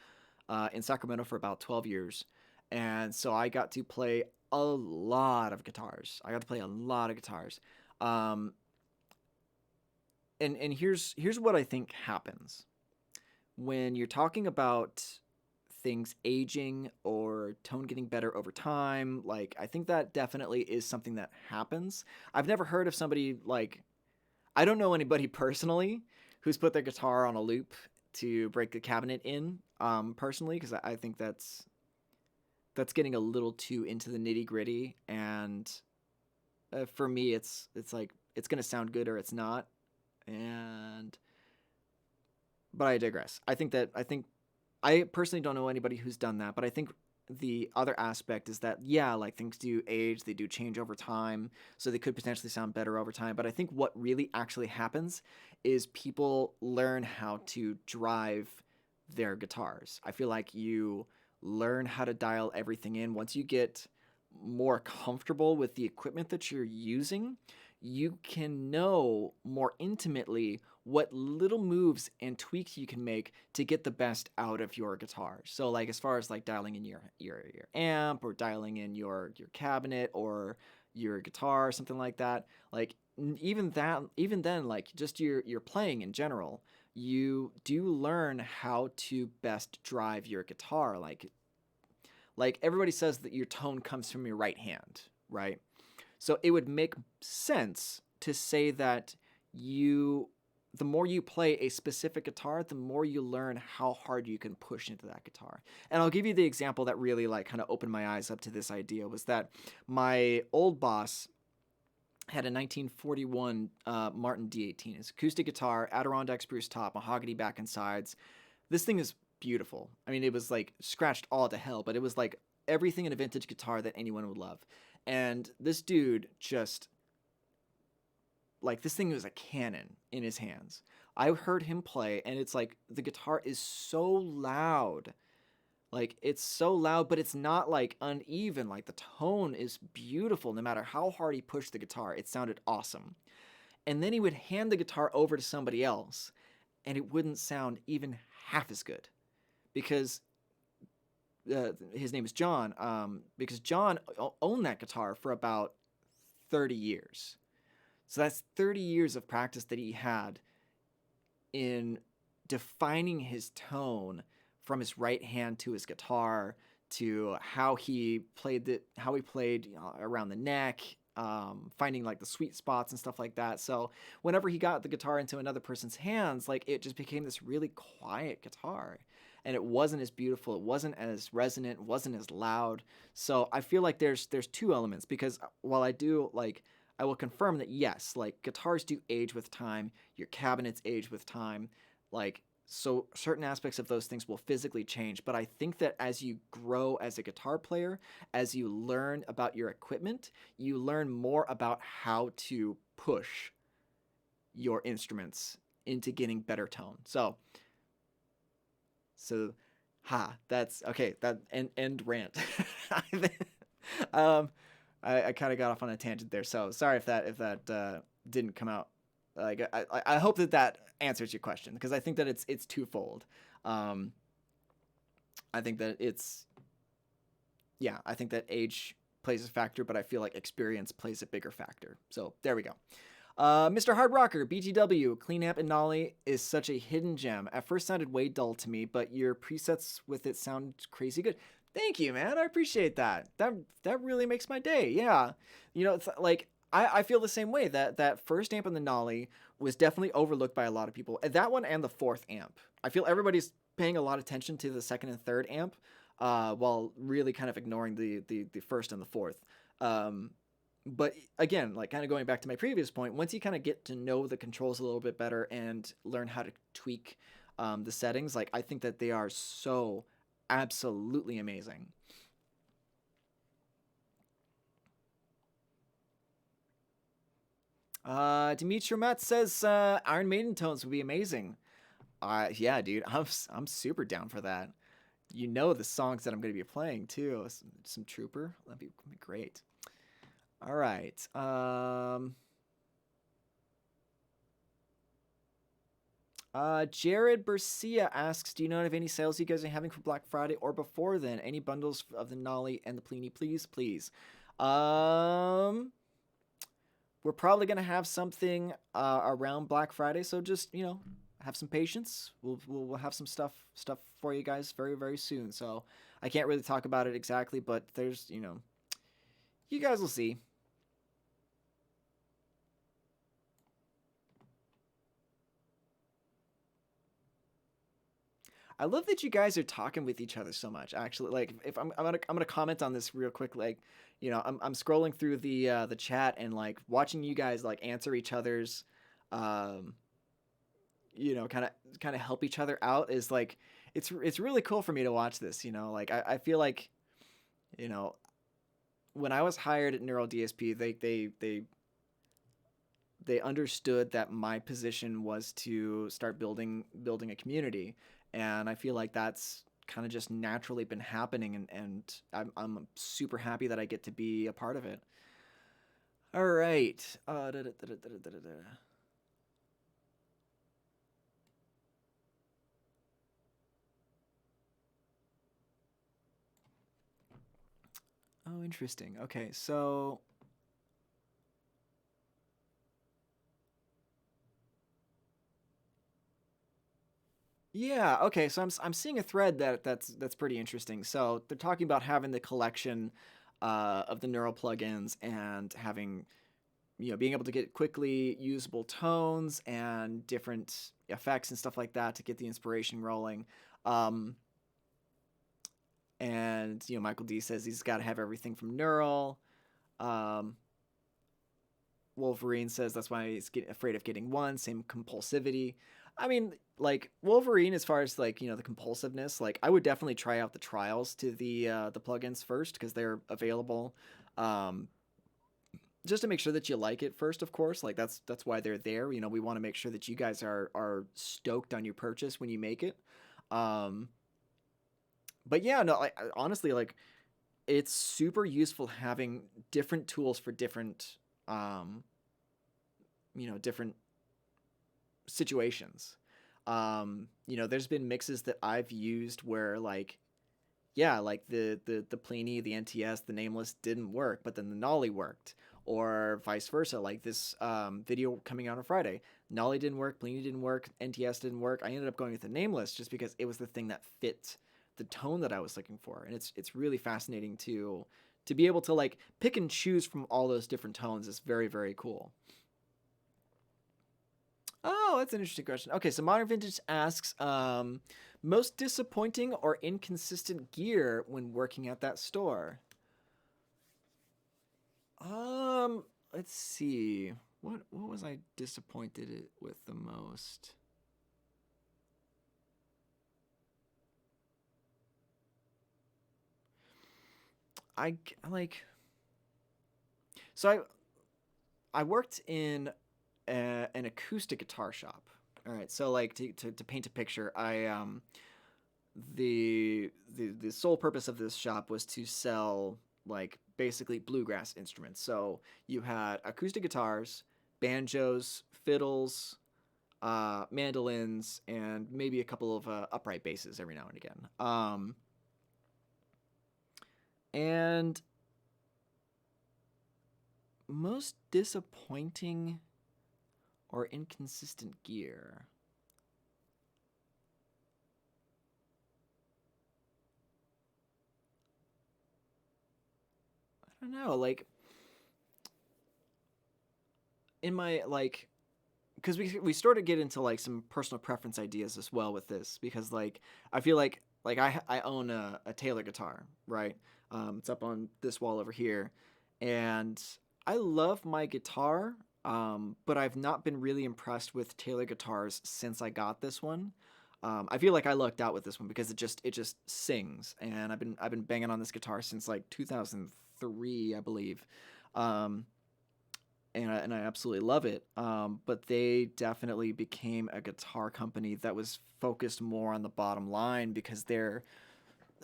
in Sacramento for about 12 years, and so I got to play a lot of guitars. I got to play a lot of guitars, um, and here's what I think happens when you're talking about things aging or tone getting better over time. Like I think that definitely is something that happens. I've never heard of somebody like I don't know anybody personally who's put their guitar on a loop to break the cabinet in. Personally, because I think that's getting a little too into the nitty gritty, and for me, it's like it's gonna sound good or it's not. And but I digress. I think I personally don't know anybody who's done that, but I think the other aspect is that yeah, like things do age, they do change over time, so they could potentially sound better over time. But I think what really actually happens is people learn how to drive their guitars. I feel like you learn how to dial everything in once you get more comfortable with the equipment that you're using. you can know more intimately what little moves and tweaks you can make to get the best out of your guitar. So like as far as like dialing in your amp or dialing in your cabinet or your guitar, something like that. Like even then like just your playing in general, you do learn how to best drive your guitar. Like everybody says that your tone comes from your right hand, right? So it would make sense to say that you the more you play a specific guitar, the more you learn how hard you can push into that guitar. And I'll give you the example that really like kind of opened my eyes up to this idea was that my old boss had a 1941 Martin D18. It's acoustic guitar, Adirondack spruce top, mahogany back and sides. This thing is beautiful. I mean, it was like scratched all to hell, but it was like everything in a vintage guitar that anyone would love. And this dude just like this thing was a cannon in his hands. I heard him play, and it's like the guitar is so loud. Like it's so loud, but it's not like uneven. Like the tone is beautiful no matter how hard he pushed the guitar. It sounded awesome. And then he would hand the guitar over to somebody else, and it wouldn't sound even half as good because his name is John. Because John owned that guitar for about 30 years. So that's 30 years of practice that he had in defining his tone from his right hand to his guitar to how he played around the neck, finding like the sweet spots and stuff like that. So whenever he got the guitar into another person's hands, like it just became this really quiet guitar. And it wasn't as beautiful, it wasn't as resonant, it wasn't as loud. So I feel like there's two elements because while I will confirm that yes, like guitars do age with time, your cabinets age with time, like so certain aspects of those things will physically change, but I think that as you grow as a guitar player, as you learn about your equipment, you learn more about how to push your instruments into getting better tone. So that's okay, that end rant. um I kind of got off on a tangent there, so sorry if that didn't come out. Like I hope that answers your question because I think that it's twofold. Um, I think that I think that age plays a factor, but I feel like experience plays a bigger factor. So there we go. Mr. Hard Rocker, BGW, Clean Amp and Nolly is such a hidden gem. At first sounded way dull to me, but your presets with it sound crazy good. Thank you, man. I appreciate that. That really makes my day. Yeah. You know, it's like I feel the same way. That first amp on the Nolly was definitely overlooked by a lot of people. That one and the fourth amp. I feel everybody's paying a lot of attention to the second and third amp, while really kind of ignoring the first and the fourth. But again, like kind of going back to my previous point, once you kind of get to know the controls a little bit better and learn how to tweak the settings, like I think that they are so absolutely amazing. Dimitri Matt says Iron Maiden tones would be amazing. Yeah, dude, I'm super down for that. You know the songs that I'm going to be playing too. Some Trooper, that'd be great. All right. Jared Bercia asks, do you know of any sales you guys are having for Black Friday or before then? Any bundles of the Nolly and the Pliny, please? Um, we're probably gonna have something around Black Friday, so just have some patience. We'll have some stuff for you guys very soon. So I can't really talk about it exactly, but there's you guys will see. I love that you guys are talking with each other so much. Actually, like if I'm gonna comment on this real quick. Like, I'm scrolling through the chat and like watching you guys like answer each other's, um, kind of help each other out is like it's really cool for me to watch this. Like I feel like you know when I was hired at Neural DSP, they understood that my position was to start building a community, and I feel like that's kind of just naturally been happening, and I'm super happy that I get to be a part of it. All right. Oh, interesting. Okay, so yeah, okay, so I'm seeing a thread that's pretty interesting. So they're talking about having the collection of the neural plugins and having being able to get quickly usable tones and different effects and stuff like that to get the inspiration rolling. Um, and Michael D says he's got to have everything from neural. Um, Wolverine says that's why he's afraid of getting one. Same compulsivity. I mean, like Wolverine, as far as like the compulsiveness, like I would definitely try out the trials to the plugins first because they're available, um, just to make sure that you like it first. Of course, like that's why they're there. We want to make sure that you guys are stoked on your purchase when you make it. Um, but yeah, no, honestly, like it's super useful having different tools for different um, different situations. There's been mixes that I've used where like yeah, like the Pliny, the NTS, the Nameless didn't work, but then the Nolly worked, or vice versa. Like this video coming out on Friday, Nolly didn't work, Pliny didn't work, NTS didn't work. I ended up going with the Nameless just because it was the thing that fit the tone that I was looking for, and it's really fascinating to be able to like pick and choose from all those different tones. Is very very cool. Oh, that's an interesting question. Okay, so Modern Vintage asks, most disappointing or inconsistent gear when working at that store. Um, let's see. What was I disappointed with the most? I like so I worked in an acoustic guitar shop. All right, so like to paint a picture, I the sole purpose of this shop was to sell like basically bluegrass instruments. So you had acoustic guitars, banjos, fiddles, mandolins, and maybe a couple of upright basses every now and again. And most disappointing or inconsistent gear. I don't know. Like in my like because we started to get into like some personal preference ideas as well with this because like I feel like I own a Taylor guitar, right? It's up on this wall over here, and I love my guitar, but I've not been really impressed with Taylor guitars since I got this one. I feel like I lucked out with this one because it just sings, and I've been banging on this guitar since like 2003, I believe. Um, and I absolutely love it. But they definitely became a guitar company that was focused more on the bottom line because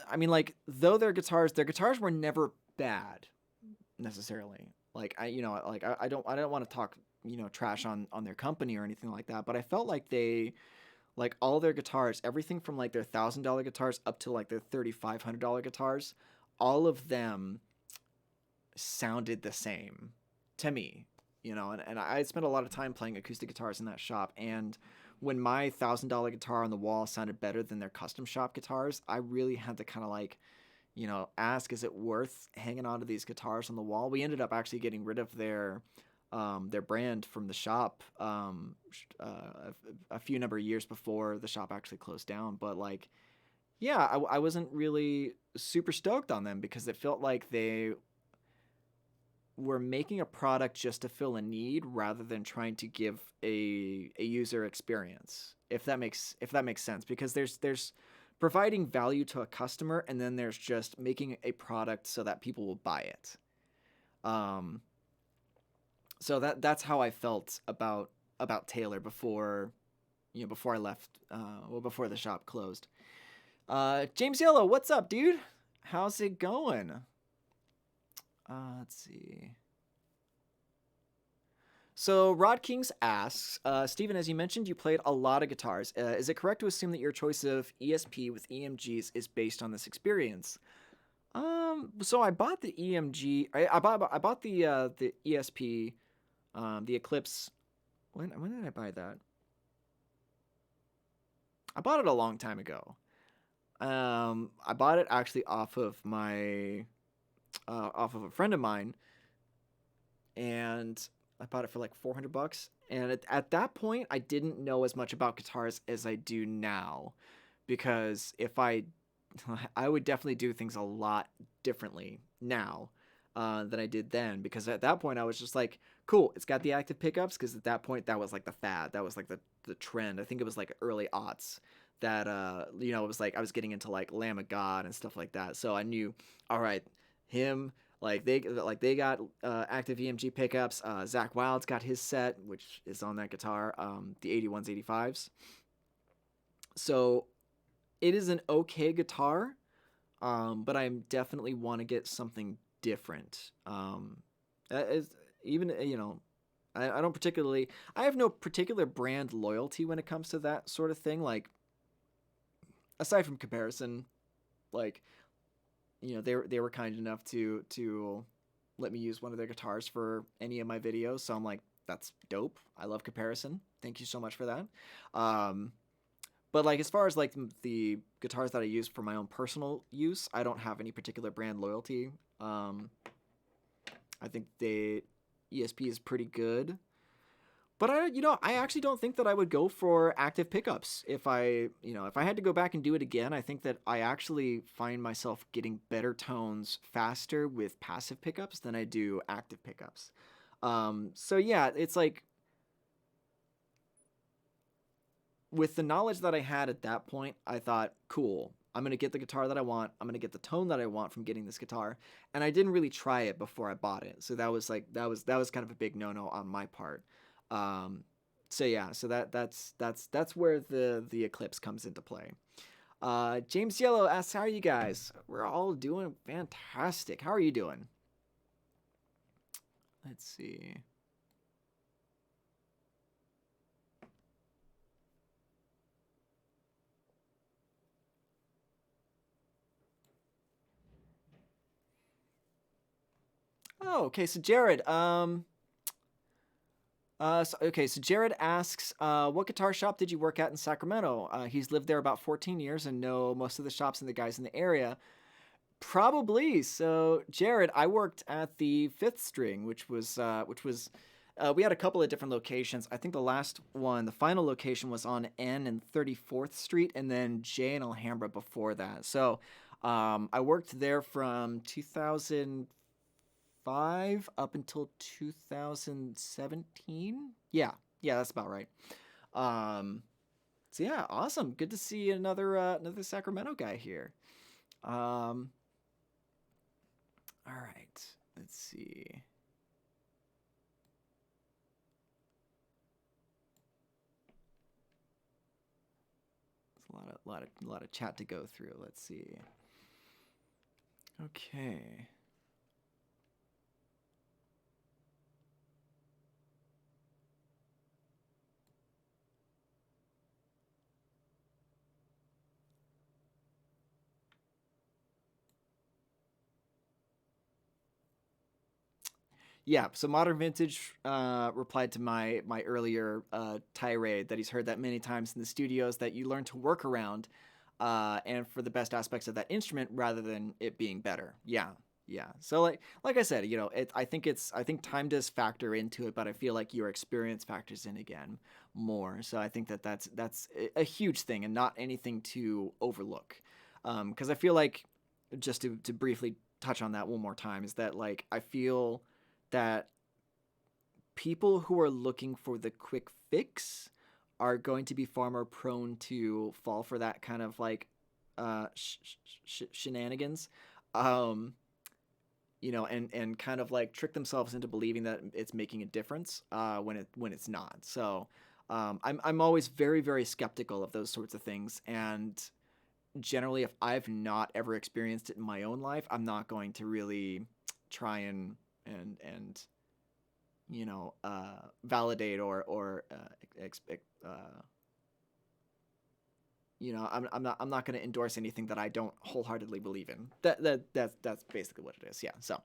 I mean, like, though their guitars were never bad necessarily. Like I don't want to talk trash on their company or anything like that, but I felt like like all their guitars, everything from like their $1,000 guitars up to like their $3,500 guitars, all of them sounded the same to me, and I had spent a lot of time playing acoustic guitars in that shop, and when my $1,000 guitar on the wall sounded better than their custom shop guitars, I really had to kind of like ask, is it worth hanging on to these guitars on the wall? We ended up actually getting rid of their brand from the shop a few number of years before the shop actually closed down, but like yeah, I wasn't really super stoked on them because it felt like they we're making a product just to fill a need rather than trying to give a user experience, if that makes sense, because there's providing value to a customer, and then there's just making a product so that people will buy it. um so that's how I felt about Taylor before I left, well, before the shop closed. James Yellow, what's up, dude? How's it going? Let's see. So Rod Kings asks, Stephen, as you mentioned, you played a lot of guitars. Is it correct to assume that your choice of ESP with EMGs is based on this experience? So I bought the EMG. I bought the ESP, the Eclipse. When did I buy that? I bought it a long time ago. I bought it actually off of a friend of mine, and I bought it for like $400. And at that point, I didn't know as much about guitars as I do now, because if I would definitely do things a lot differently now than I did then. Because at that point, I was just like, cool, it's got the active pickups. Because at that point, that was like the fad. That was like the trend. I think it was like early aughts that it was like I was getting into like Lamb of God and stuff like that. So I knew, all right, him. They got active EMG pickups. Zach Wild's got his set, which is on that guitar, the 81s, 85s. So it is an okay guitar, but I definitely want to get something different. As, even I don't particularly. I have no particular brand loyalty when it comes to that sort of thing. Like aside from comparison, like they were kind enough to let me use one of their guitars for any of my videos. So I'm like, that's dope. I love comparison. Thank you so much for that. Um, but like as far as like the guitars that I use for my own personal use, I don't have any particular brand loyalty. Um, I think the ESP is pretty good. But I actually don't think that I would go for active pickups if I had to go back and do it again. I think that I actually find myself getting better tones faster with passive pickups than I do active pickups. So yeah, it's like with the knowledge that I had at that point, I thought, cool, I'm gonna get the guitar that I want. I'm gonna get the tone that I want from getting this guitar, and I didn't really try it before I bought it. So that was kind of a big no no on my part. Um, so yeah, so that's where the Eclipse comes into play. James Yellow asks, "How are you guys?" We're all doing fantastic. How are you doing? Let's see. Oh, okay. So Jared, so Jared asks, what guitar shop did you work at in Sacramento? He's lived there about 14 years and know most of the shops and the guys in the area. Probably. So, Jared, I worked at the Fifth String, we had a couple of different locations. I think the last one, the final location, was on N and 34th Street, and then J and Alhambra before that. So, I worked there from 2005 up until 2017. Yeah, yeah, that's about right. Um, so yeah, awesome. Good to see another Sacramento guy here. Um, All right. Let's see. It's a lot of chat to go through. Let's see. Okay. Yeah, so Modern Vintage replied to my earlier tirade that he's heard that many times in the studios, that you learn to work around and for the best aspects of that instrument rather than it being better. Yeah, yeah. So like I said, I think time does factor into it, but I feel like your experience factors in again more. So I think that that's a huge thing and not anything to overlook. Because I feel like, just to briefly touch on that one more time, is that like I feel that people who are looking for the quick fix are going to be far more prone to fall for that kind of like shenanigans, um, and kind of like trick themselves into believing that it's making a difference when it's not. So I'm always very very skeptical of those sorts of things, and generally, if I've not ever experienced it in my own life, I'm not going to really try and validate or I'm not going to endorse anything that I don't wholeheartedly believe in. That's basically what it is. Yeah. So,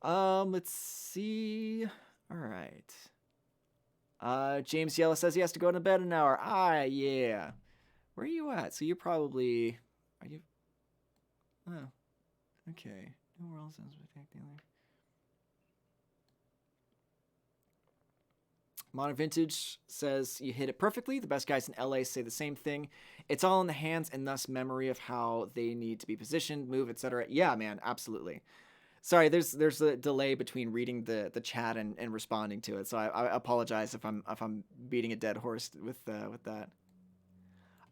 let's see. All right. James Yella says he has to go to bed in an hour. Yeah. Where are you at? So you're probably. Are you? Oh, okay. New world sounds spectacular. Modern Vintage says you hit it perfectly. The best guys in LA say the same thing. It's all in the hands and thus memory of how they need to be positioned, move, etc. Yeah, man, absolutely. Sorry, there's a delay between reading the chat and responding to it, so I apologize if I'm beating a dead horse with that.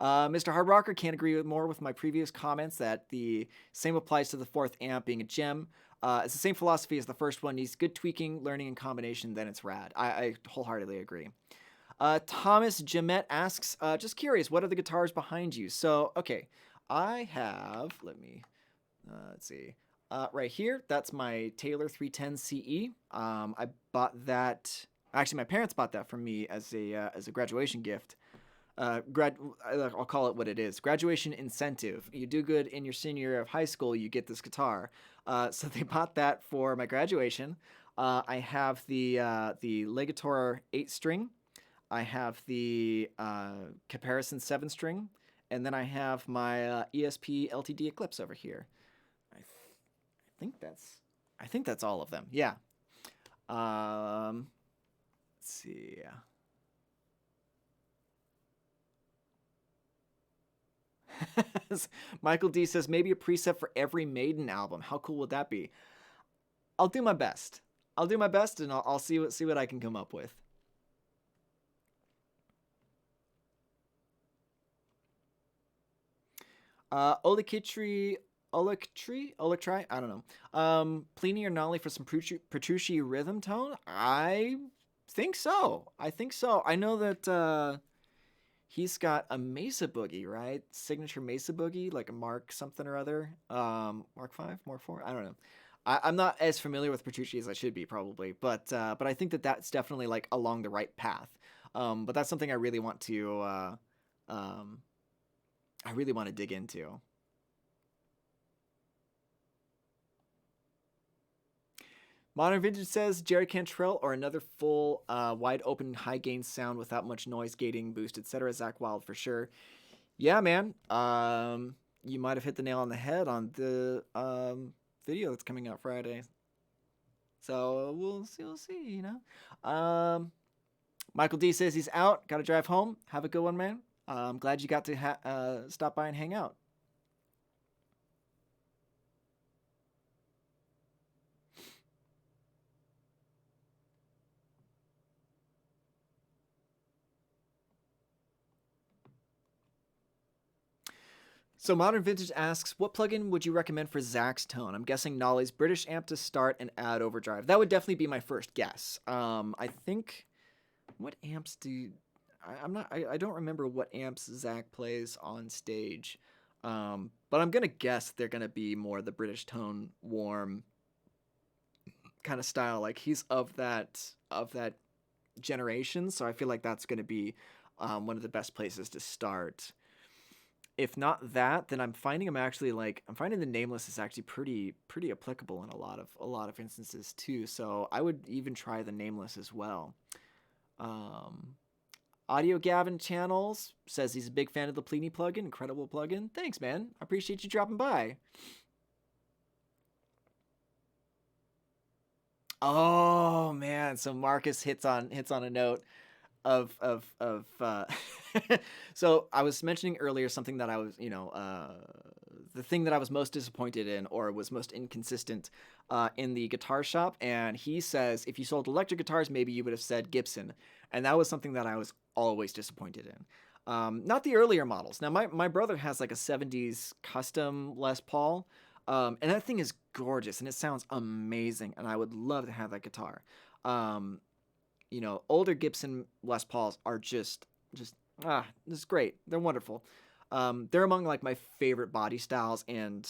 Mr. Hardrocker can't agree more with my previous comments that the same applies to the fourth amp being a gem. It's the same philosophy as the first one. Needs good tweaking, learning, and combination. Then it's rad. I wholeheartedly agree. Thomas Jamet asks, just curious, what are the guitars behind you? So, okay, I have, let's see, right here, that's my Taylor 310 CE. I bought that, actually my parents bought that for me as a graduation gift. I'll call it what it is. Graduation incentive. You do good in your senior year of high school, you get this guitar. So they bought that for my graduation. I have the Legator 8-string. I have the Comparison 7-string, and then I have my ESP LTD Eclipse over here. I think that's all of them. Yeah. Let's see. Michael D says maybe a preset for every Maiden album. How cool would that be? I'll do my best. And I'll see what I can come up with. Olectri, I don't know. Pliny or Nolly for some Petrucci rhythm tone? I think so. I know that he's got a Mesa Boogie, right? Signature Mesa Boogie, like a Mark something or other. Mark 5, Mark 4, I don't know. I'm not as familiar with Petrucci as I should be, probably, but I think that's definitely like along the right path. But that's something I really want to dig into. Modern Vintage says Jerry Cantrell or another full wide open high gain sound without much noise, gating, boost, etc. Zach Wild for sure. Yeah, man. You might have hit the nail on the head on the video that's coming out Friday. So we'll see, you know. Michael D says he's out. Got to drive home. Have a good one, man. I'm glad you got to stop by and hang out. So Modern Vintage asks, what plugin would you recommend for Zach's tone? I'm guessing Nolly's British amp to start and add overdrive. That would definitely be my first guess. I think, what amps do? I don't remember what amps Zach plays on stage, but I'm gonna guess they're gonna be more the British tone, warm kind of style. Like he's of that generation, so I feel like that's gonna be one of the best places to start. If not that, then I'm finding the Nameless is actually pretty applicable in a lot of instances too. So I would even try the Nameless as well. Audio Gavin Channels says he's a big fan of the Pliny plugin. Incredible plugin. Thanks, man. I appreciate you dropping by. Oh man, so Marcus hits on a note of so I was mentioning earlier something that I was, the thing that I was most disappointed in or was most inconsistent in the guitar shop, and he says if you sold electric guitars, maybe you would have said Gibson, and that was something that I was always disappointed in. Not the earlier models. Now my brother has like a 70s custom Les Paul, and that thing is gorgeous and it sounds amazing, and I would love to have that guitar. Older Gibson Les Pauls are just this is great. They're wonderful. They're among like my favorite body styles and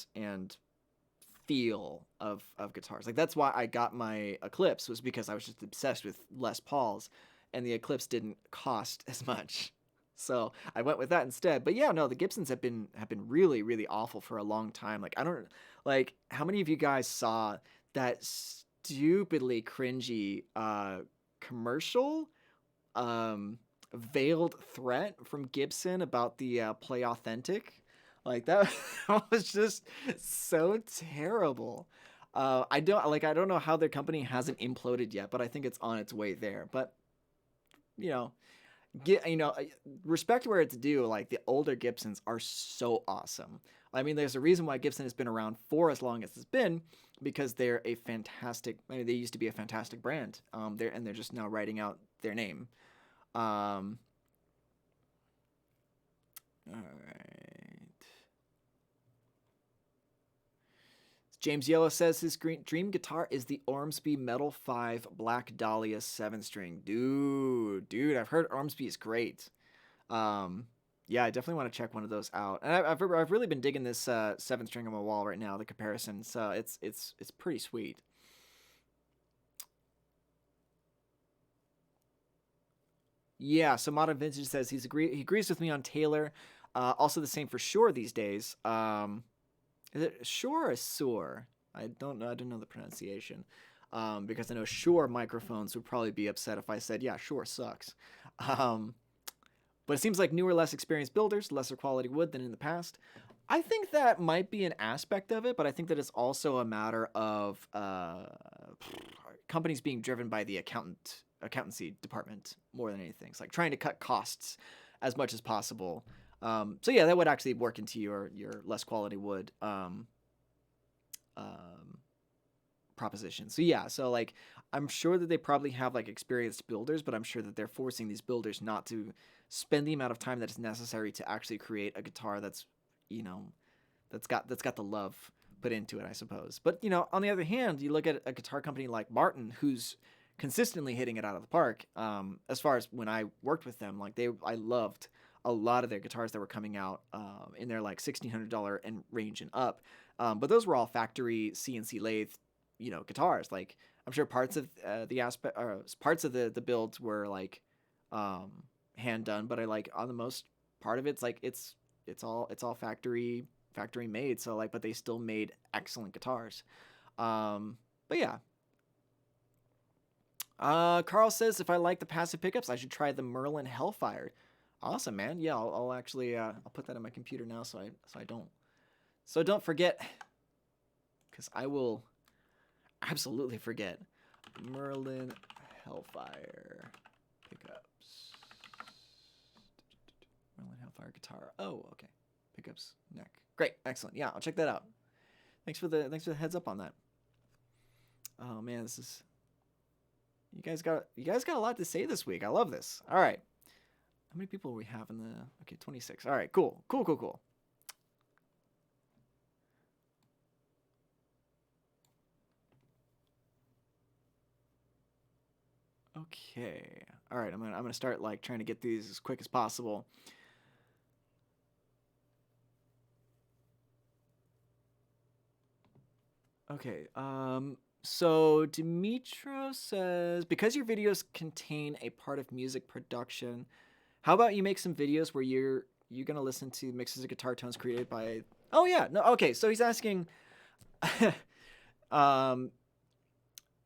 feel of guitars. Like that's why I got my Eclipse, was because I was just obsessed with Les Pauls, and the Eclipse didn't cost as much. So I went with that instead. But yeah, no, the Gibsons have been really, really awful for a long time. Like I don't like how many of you guys saw that stupidly cringy commercial, veiled threat from Gibson about the Play Authentic. Like that was just so terrible. I don't know how their company hasn't imploded yet, but I think it's on its way there. But you know, get respect where it's due. Like the older Gibsons are so awesome. I mean, there's a reason why Gibson has been around for as long as it's been, because they're a fantastic. I mean, they used to be a fantastic brand. They're just now writing out their name. Um, all right. James Yellow says his dream guitar is the Ormsby Metal 5 Black Dahlia 7-string. Dude, I've heard Ormsby is great. Yeah, I definitely want to check one of those out. And I've really been digging this 7-string on my wall right now, the comparison. So it's pretty sweet. Yeah, so Modern Vintage says he agrees with me on Taylor. Also the same for Shure these days. Is it Shure or Shure? I don't know. I don't know the pronunciation. Because I know Shure microphones would probably be upset if I said, yeah, Shure sucks. Um, but it seems like newer, less experienced builders, lesser quality wood than in the past. I think that might be an aspect of it, but I think that it's also a matter of companies being driven by the accountancy department more than anything. It's like trying to cut costs as much as possible. So yeah, that would actually work into your less quality wood proposition. So yeah, so like I'm sure that they probably have like experienced builders, but I'm sure that they're forcing these builders not to spend the amount of time that is necessary to actually create a guitar that's, you know, that's got the love put into it, I suppose. But you know, on the other hand, you look at a guitar company like Martin, who's consistently hitting it out of the park. As far as when I worked with them, like I loved a lot of their guitars that were coming out in their like $1,600 and range and up. But those were all factory CNC lathe, guitars. Like I'm sure parts of parts of the builds were like hand done, but I like on the most part of it's like it's all factory made. So like, but they still made excellent guitars. But yeah. Carl says if I like the passive pickups, I should try the Merlin Hellfire. Awesome, man. Yeah, I'll actually I'll put that on my computer now so I don't forget, because I will absolutely forget. Merlin Hellfire pickups. Merlin Hellfire guitar. Oh, okay. Pickups neck. Great, excellent. Yeah, I'll check that out. Thanks for the heads up on that. Oh man, you guys got a lot to say this week. I love this. All right. How many people we have in the... Okay, 26. All right, cool. Okay. All right, I'm gonna start like trying to get these as quick as possible. Okay. So Dimitro says, because your videos contain a part of music production, how about you make some videos where you're gonna listen to mixes of guitar tones created by... Oh yeah, no, okay. So he's asking,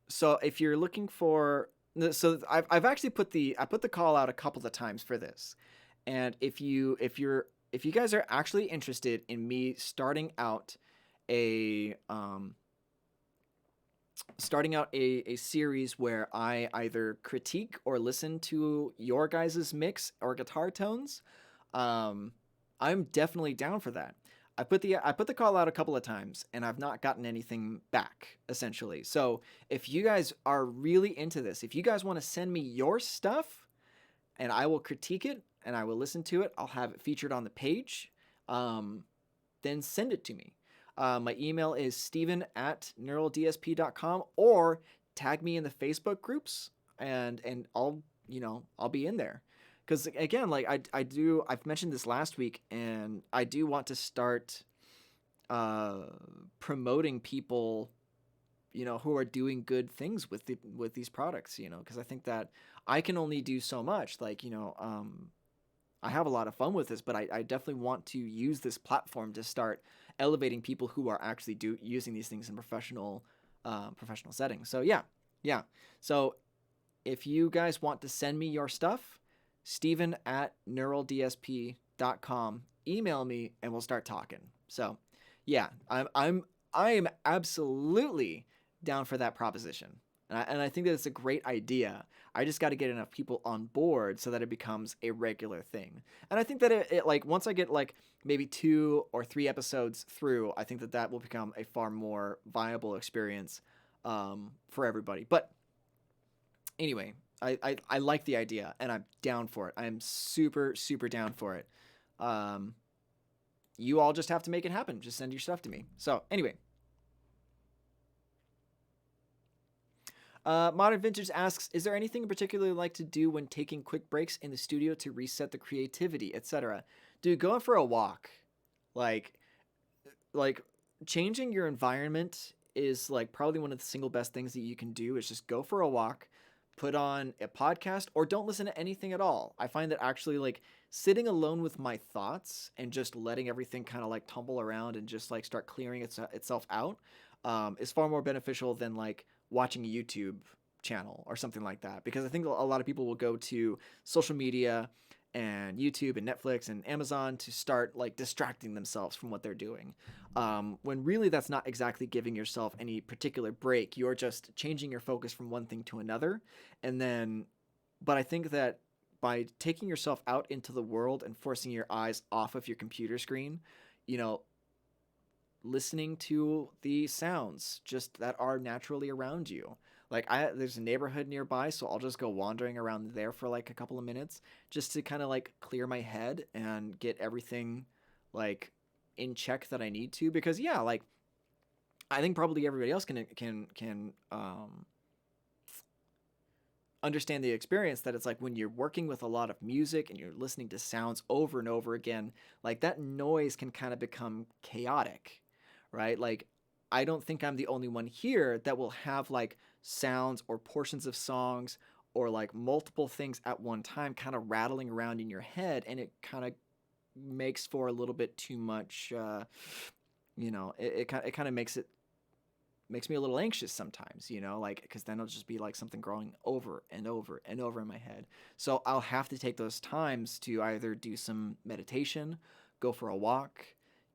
so if you're looking for, so I've actually put the call out a couple of times for this, and if you guys are actually interested in me starting out a series where I either critique or listen to your guys' mix or guitar tones, I'm definitely down for that. I put the call out a couple of times and I've not gotten anything back, essentially. So if you guys are really into this, if you guys want to send me your stuff and I will critique it and I will listen to it, I'll have it featured on the page, then send it to me. My email is steven@neuraldsp.com, or tag me in the Facebook groups and I'll be in there. Because again, like I've mentioned this last week, and I do want to start uh, promoting people, who are doing good things with these products, because I think that I can only do so much. Like, I have a lot of fun with this, but I definitely want to use this platform to start elevating people who are actually using these things in professional settings. So yeah. So if you guys want to send me your stuff, Steven@neuraldsp.com. Email me and we'll start talking. So yeah, I am absolutely down for that proposition. And I think that it's a great idea. I just got to get enough people on board so that it becomes a regular thing. And I think that it like once I get like maybe 2 or 3 episodes through, I think that that will become a far more viable experience for everybody. But anyway, I like the idea and I'm down for it. I'm super, super down for it. You all just have to make it happen. Just send your stuff to me. So anyway. Modern Vintage asks, is there anything in particular you like to do when taking quick breaks in the studio to reset the creativity, etc.? Dude, going for a walk. Like, like changing your environment is like probably one of the single best things that you can do is just go for a walk, put on a podcast, or don't listen to anything at all. I find that actually like sitting alone with my thoughts and just letting everything kind of like tumble around and just like start clearing itself out is far more beneficial than like watching a YouTube channel or something like that. Because I think a lot of people will go to social media and YouTube and Netflix and Amazon to start like distracting themselves from what they're doing. When really that's not exactly giving yourself any particular break. You're just changing your focus from one thing to another. And then, but I think that by taking yourself out into the world and forcing your eyes off of your computer screen, you know, listening to the sounds just that are naturally around you. Like there's a neighborhood nearby, so I'll just go wandering around there for like a couple of minutes just to kind of like clear my head and get everything like in check that I need to, because yeah, like I think probably everybody else can understand the experience that it's like when you're working with a lot of music and you're listening to sounds over and over again, like that noise can kind of become chaotic, right? Like I don't think I'm the only one here that will have like sounds or portions of songs or like multiple things at one time kind of rattling around in your head, and it kind of makes for a little bit too much it kind of makes me a little anxious sometimes, like because then it'll just be like something growing over and over and over in my head. So I'll have to take those times to either do some meditation, go for a walk,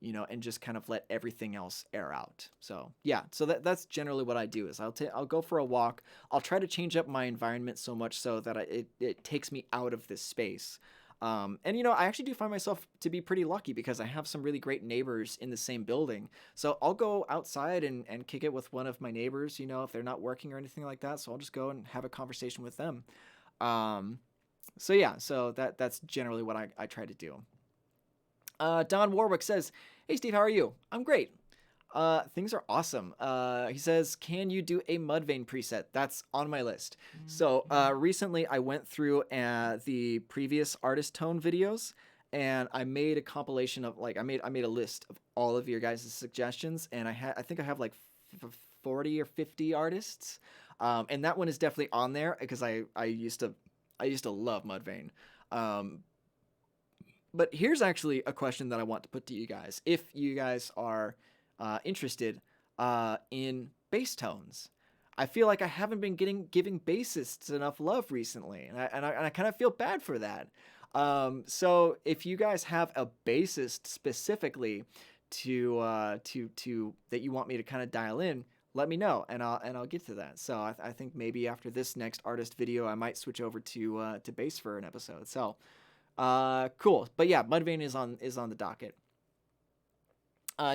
and just kind of let everything else air out. So yeah, so that's generally what I do is I'll go for a walk. I'll try to change up my environment so much so that it takes me out of this space. And I actually do find myself to be pretty lucky because I have some really great neighbors in the same building. So I'll go outside and kick it with one of my neighbors, if they're not working or anything like that. So I'll just go and have a conversation with them. So yeah, so that's generally what I try to do. Don Warwick says, "Hey Steve, how are you? I'm great. Things are awesome." He says, "Can you do a Mudvayne preset?" That's on my list. So recently I went through the previous artist tone videos, and I made a compilation of like I made a list of all of your guys' suggestions, and I think I have like 40 or 50 artists, and that one is definitely on there because I used to love Mudvayne. But here's actually a question that I want to put to you guys. If you guys are interested in bass tones, I feel like I haven't been giving bassists enough love recently, and I kind of feel bad for that. So if you guys have a bassist specifically to that you want me to kind of dial in, let me know, and I'll get to that. So I think maybe after this next artist video, I might switch over to bass for an episode. So. Cool. But yeah, Mudvayne is on the docket.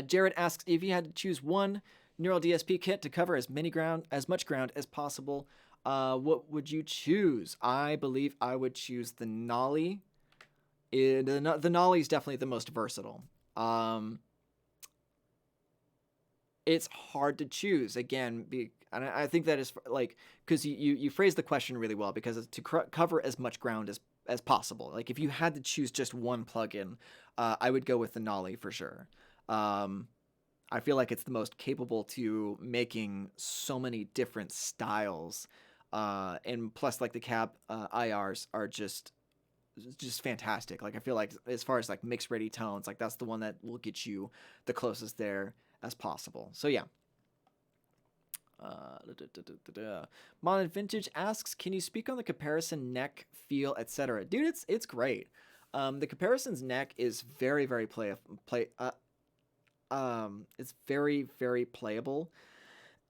Jared asks if you had to choose one Neural DSP kit to cover as much ground as possible, what would you choose? I believe I would choose the Nolly. The Nolly is definitely the most versatile. It's hard to choose again, and I think that is like because you phrased the question really well, because to cover as much ground as possible. Like if you had to choose just one plugin, I would go with the Nolly for sure. I feel like it's the most capable to making so many different styles, and plus like the cab IRs are just fantastic. Like I feel like as far as like mixed ready tones, like that's the one that will get you the closest there as possible. So yeah. Modern Vintage asks, "Can you speak on the comparison neck feel, etc.?" Dude, it's great. The comparison's neck is very it's very playable,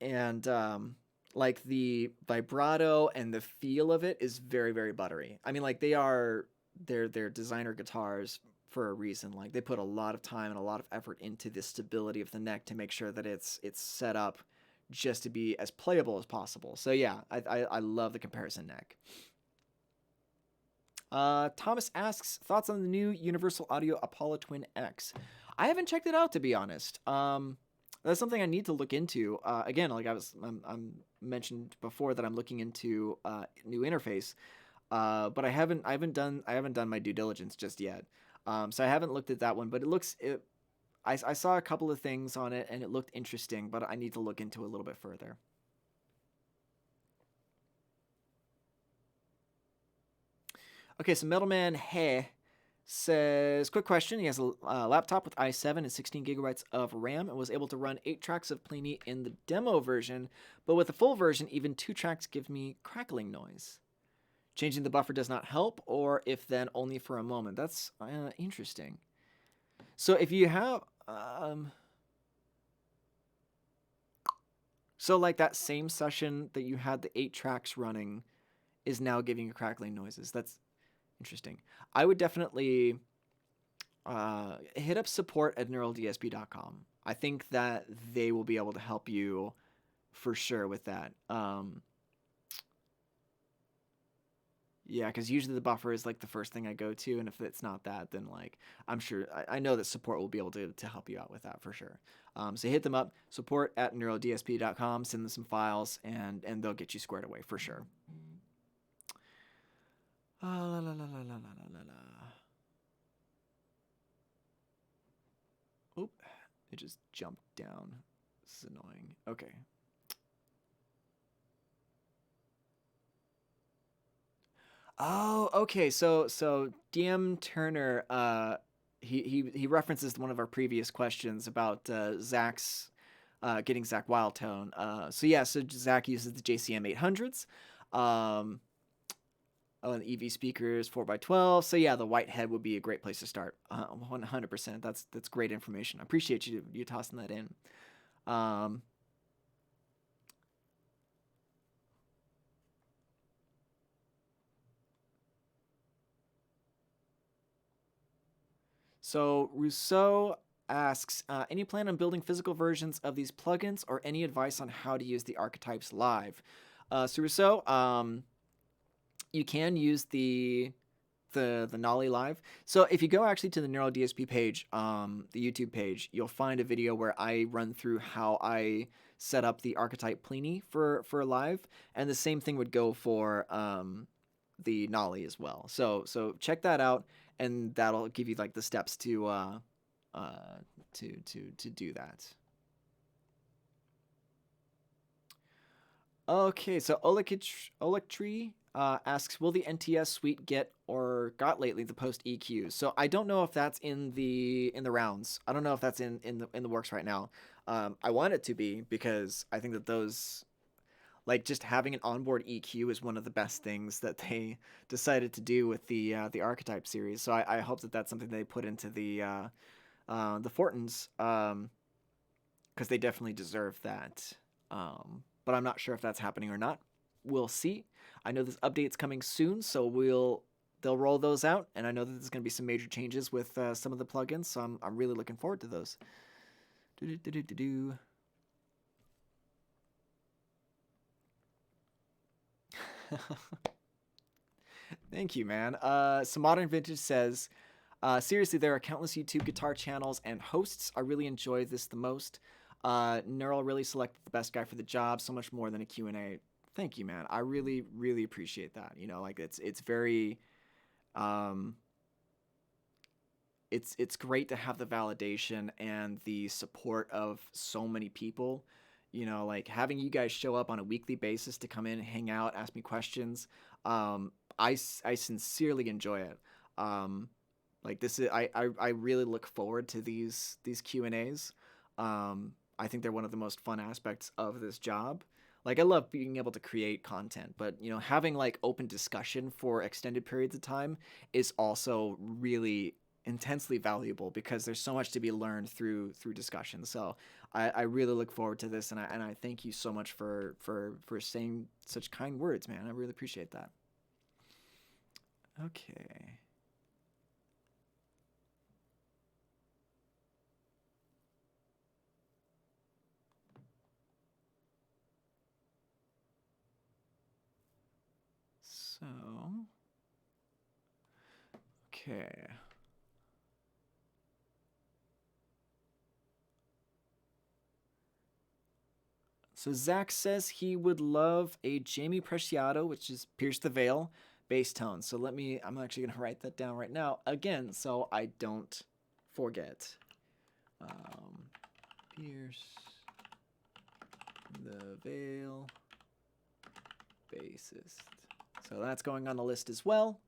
and like the vibrato and the feel of it is very buttery. I mean, like they're designer guitars for a reason. Like they put a lot of time and a lot of effort into the stability of the neck to make sure that it's set up just to be as playable as possible. So yeah, I love the comparison neck. Thomas asks, thoughts on the new Universal Audio Apollo Twin X. I haven't checked it out, to be honest. That's something I need to look into. Again, like I'm mentioned before that I'm looking into new interface, but I haven't done my due diligence just yet. So I haven't looked at that one, but I saw a couple of things on it and it looked interesting, but I need to look into it a little bit further. Okay, so Metalman Hey says, quick question. He has a laptop with i7 and 16 gigabytes of RAM and was able to run 8 tracks of Pliny in the demo version, but with the full version, even 2 tracks give me crackling noise. Changing the buffer does not help, or if then only for a moment. That's interesting. So if you have... so like that same session that you had the 8 tracks running is now giving you crackling noises. That's interesting. I would definitely hit up support at neuraldsp.com. I think that they will be able to help you for sure with that. Yeah, because usually the buffer is like the first thing I go to, and if it's not that, then like I'm sure I know that support will be able to help you out with that for sure. So hit them up, support at neuraldsp.com, send them some files, and they'll get you squared away for sure. La, la, la, la, la, la, la. Oop, it just jumped down. This is annoying. Okay. Oh, okay. So DM Turner, he references one of our previous questions about Zach's getting Zach Wildtone. So yeah, so Zach uses the JCM 800s. And EV speakers 4x12. So yeah, the Whitehead would be a great place to start. 100%. That's great information. I appreciate you tossing that in. So Rousseau asks, any plan on building physical versions of these plugins or any advice on how to use the archetypes live? So Rousseau, you can use the Nolly live. So if you go actually to the Neural DSP page, the YouTube page, you'll find a video where I run through how I set up the archetype Pliny for live, and the same thing would go for the Nolly as well. So check that out, and that'll give you like the steps to do that. Okay, so Olectree asks, will the NTS suite get or got lately the post EQs? So I don't know if that's in the rounds. I don't know if that's in the works right now. I want it to be because I think that those, like, just having an onboard EQ is one of the best things that they decided to do with the Archetype series. So I hope that that's something they put into the Fortins, because they definitely deserve that. But I'm not sure if that's happening or not. We'll see. I know this update's coming soon, so they'll roll those out, and I know that there's going to be some major changes with some of the plugins, so I'm really looking forward to those. Thank you, man. So Modern Vintage says, seriously, there are countless YouTube guitar channels and hosts. I really enjoy this the most. Neural really selected the best guy for the job, so much more than a Q&A. Thank you, man. I really, really appreciate that. You know, like it's very, it's great to have the validation and the support of so many people. You know, like having you guys show up on a weekly basis to come in, hang out, ask me questions. I sincerely enjoy it. Um, like this is I really look forward to these Q&As. I think they're one of the most fun aspects of this job. Like I love being able to create content, but you know, having like open discussion for extended periods of time is also really intensely valuable because there's so much to be learned through discussion. So I really look forward to this, and I thank you so much for saying such kind words, man. I really appreciate that. Okay. So, okay. So Zach says he would love a Jamie Preciado, which is Pierce the Veil, bass tone. So I'm actually going to write that down right now again so I don't forget. Um, Pierce the Veil, bassist. So that's going on the list as well.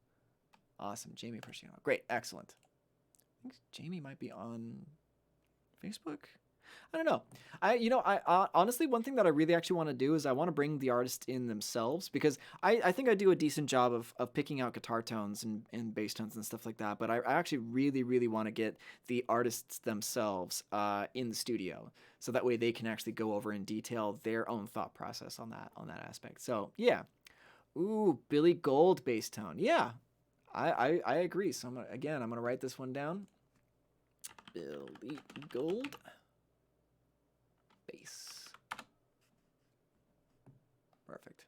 Awesome. Jamie Preciado. Great. Excellent. I think Jamie might be on Facebook. I don't know. I honestly, one thing that I really actually want to do is I want to bring the artist in themselves because I think I do a decent job of picking out guitar tones and bass tones and stuff like that. But I actually really, really want to get the artists themselves in the studio so that way they can actually go over in detail their own thought process on that aspect. So yeah. Ooh, Billy Gold bass tone. Yeah, I agree. So I'm gonna write this one down. Billy Gold bass. Perfect.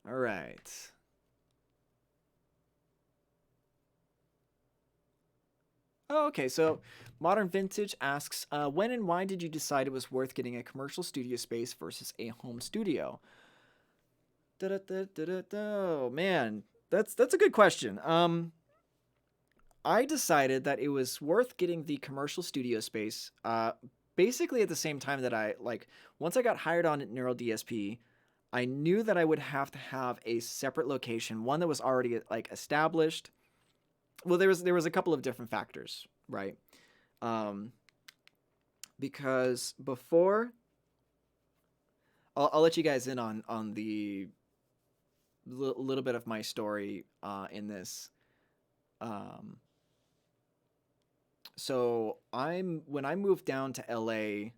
All right. Oh, okay. So Modern Vintage asks, when and why did you decide it was worth getting a commercial studio space versus a home studio? Oh man, that's a good question. I decided that it was worth getting the commercial studio space. Basically at the same time that once I got hired on at Neural DSP, I knew that I would have to have a separate location, one that was already like established. Well, there was a couple of different factors, right? Um, because before, I'll let you guys in on the little bit of my story in this. Um, so I'm when I moved down to LA,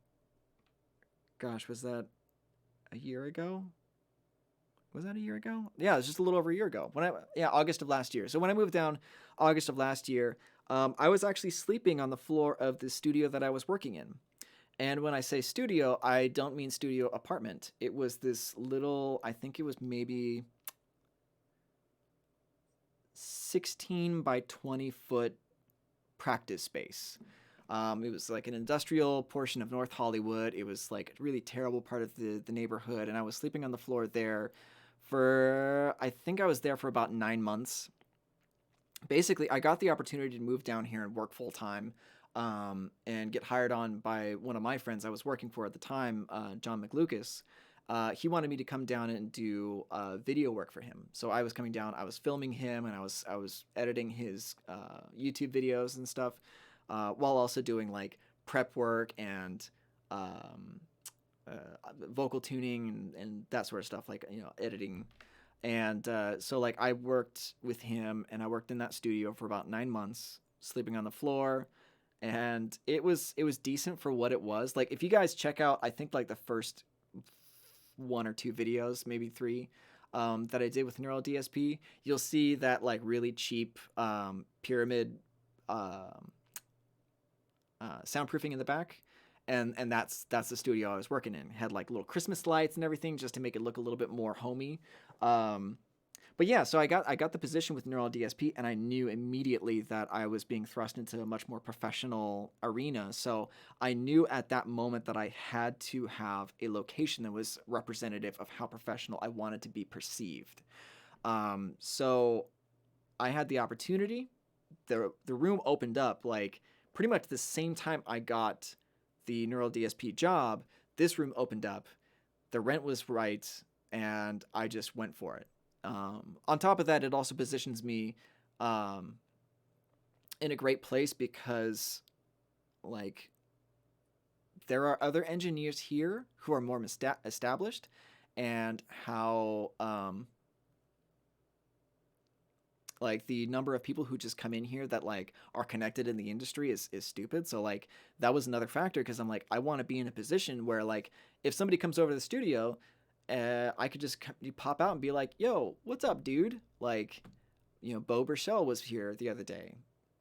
gosh, was that a year ago? Was that a year ago? Yeah, it was just a little over a year ago. August of last year. So when I moved down August of last year, I was actually sleeping on the floor of the studio that I was working in. And when I say studio, I don't mean studio apartment. It was this little, I think it was maybe 16 by 20-foot practice space. It was like an industrial portion of North Hollywood. It was like a really terrible part of the neighborhood. And I was sleeping on the floor there I think I was there for about 9 months. Basically, I got the opportunity to move down here and work full time and get hired on by one of my friends I was working for at the time, John McLucas. He wanted me to come down and do video work for him. So I was coming down, I was filming him, and I was editing his YouTube videos and stuff, while also doing like prep work and vocal tuning and that sort of stuff, like editing. And so like I worked with him, and I worked in that studio for about 9 months, sleeping on the floor, and it was decent for what it was. Like if you guys check out, I think like the first one or two videos, maybe three, that I did with Neural DSP, you'll see that like really cheap pyramid soundproofing in the back, and that's the studio I was working in. It had like little Christmas lights and everything just to make it look a little bit more homey. Um, but yeah, so I got the position with Neural DSP, and I knew immediately that I was being thrust into a much more professional arena. So I knew at that moment that I had to have a location that was representative of how professional I wanted to be perceived. So I had the opportunity the room opened up like pretty much the same time I got the Neural DSP job. This room opened up, the rent was right, and I just went for it. On top of that, it also positions me um, in a great place because like there are other engineers here who are more established, and how like the number of people who just come in here that like are connected in the industry is stupid. So like that was another factor, because I'm like, I want to be in a position where like if somebody comes over to the studio, I could just pop out and be like, yo, what's up, dude? Like, Bo Burchell was here the other day.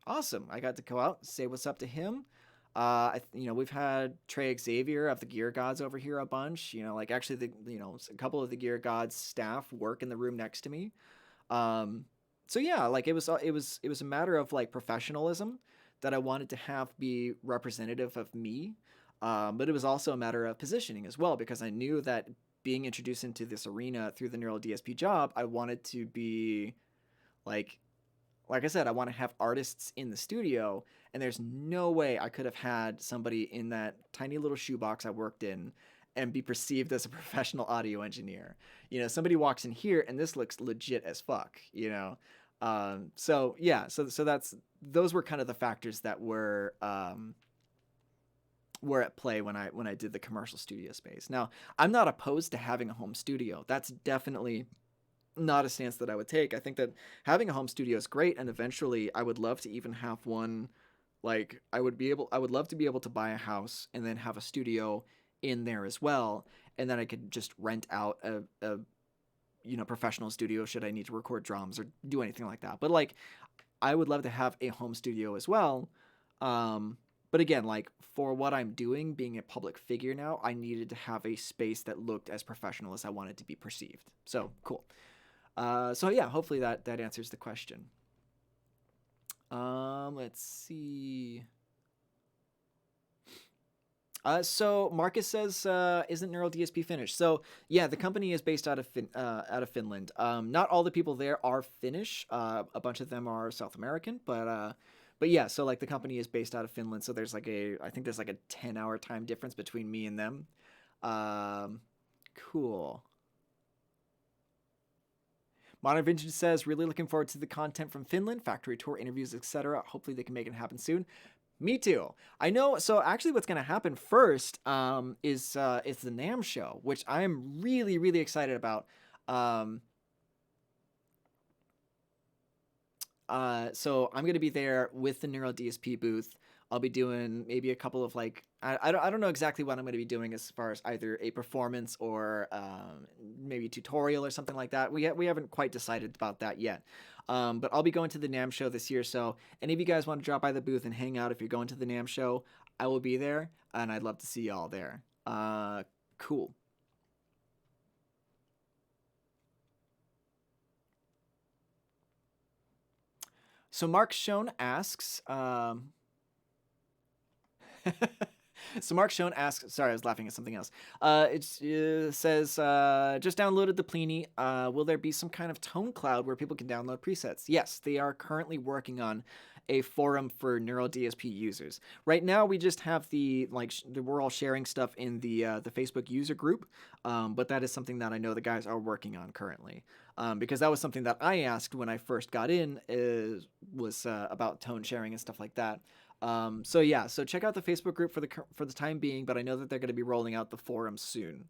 Awesome. I got to go out, say what's up to him. We've had Trey Xavier of the Gear Gods over here a bunch. Like actually a couple of the Gear Gods staff work in the room next to me. Um, so yeah, like it was a matter of like professionalism that I wanted to have be representative of me. But it was also a matter of positioning as well, because I knew that being introduced into this arena through the Neural DSP job, I wanted to be like like I said, I want to have artists in the studio, and there's no way I could have had somebody in that tiny little shoebox I worked in and be perceived as a professional audio engineer. Somebody walks in here and this looks legit as fuck. So yeah, so those were kind of the factors that were at play when I did the commercial studio space. Now, I'm not opposed to having a home studio. That's definitely not a stance that I would take. I think that having a home studio is great, and eventually I would love to even have one. Like I would love to be able to buy a house and then have a studio in there as well, and then I could just rent out a professional studio should I need to record drums or do anything like that. But like I would love to have a home studio as well. But again, like for what I'm doing, being a public figure now, I needed to have a space that looked as professional as I wanted to be perceived. So cool. So yeah, hopefully that answers the question. Let's see. So Marcus says, isn't Neural DSP Finnish? So yeah, the company is based out of Finland. Not all the people there are Finnish. A bunch of them are South American, but yeah. So like the company is based out of Finland. So there's I think there's like a 10-hour time difference between me and them. Cool. Modern Vintage says, really looking forward to the content from Finland, factory tour, interviews, etc. Hopefully they can make it happen soon. Me too. I know. So actually, what's going to happen first is the NAMM show, which I am really, really excited about. So I'm going to be there with the Neural DSP booth. I'll be doing maybe a couple of like I don't know exactly what I'm going to be doing as far as either a performance or maybe a tutorial or something like that. We haven't quite decided about that yet. But I'll be going to the NAMM show this year. So any of you guys want to drop by the booth and hang out, if you're going to the NAMM show, I will be there, and I'd love to see y'all there. Cool. So Mark Schoen asks, so Mark Schoen asks, sorry, I was laughing at something else. It says, just downloaded the Plini. Will there be some kind of tone cloud where people can download presets? Yes, they are currently working on a forum for Neural DSP users. Right now, we just have we're all sharing stuff in the Facebook user group, but that is something that I know the guys are working on currently. Because that was something that I asked when I first got in, was about tone sharing and stuff like that. So yeah, so check out the Facebook group for the time being, but I know that they're going to be rolling out the forum soon.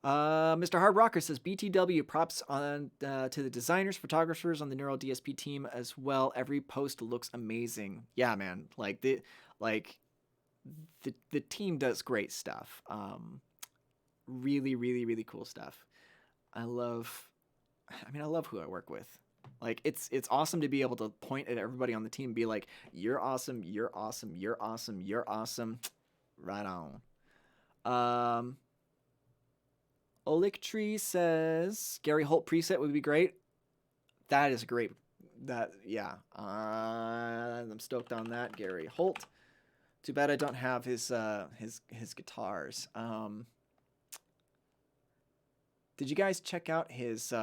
Mr. Hard Rocker says, BTW, props on to the designers, photographers on the Neural DSP team as well. Every post looks amazing. Yeah, man. The team does great stuff. Really, really, really cool stuff. I love who I work with. Like it's awesome to be able to point at everybody on the team and be like, you're awesome, you're awesome, you're awesome, you're awesome. Right on. Oliktree says Gary Holt preset would be great. That is great. I'm stoked on that. Gary Holt. Too bad I don't have his guitars. Did you guys check out his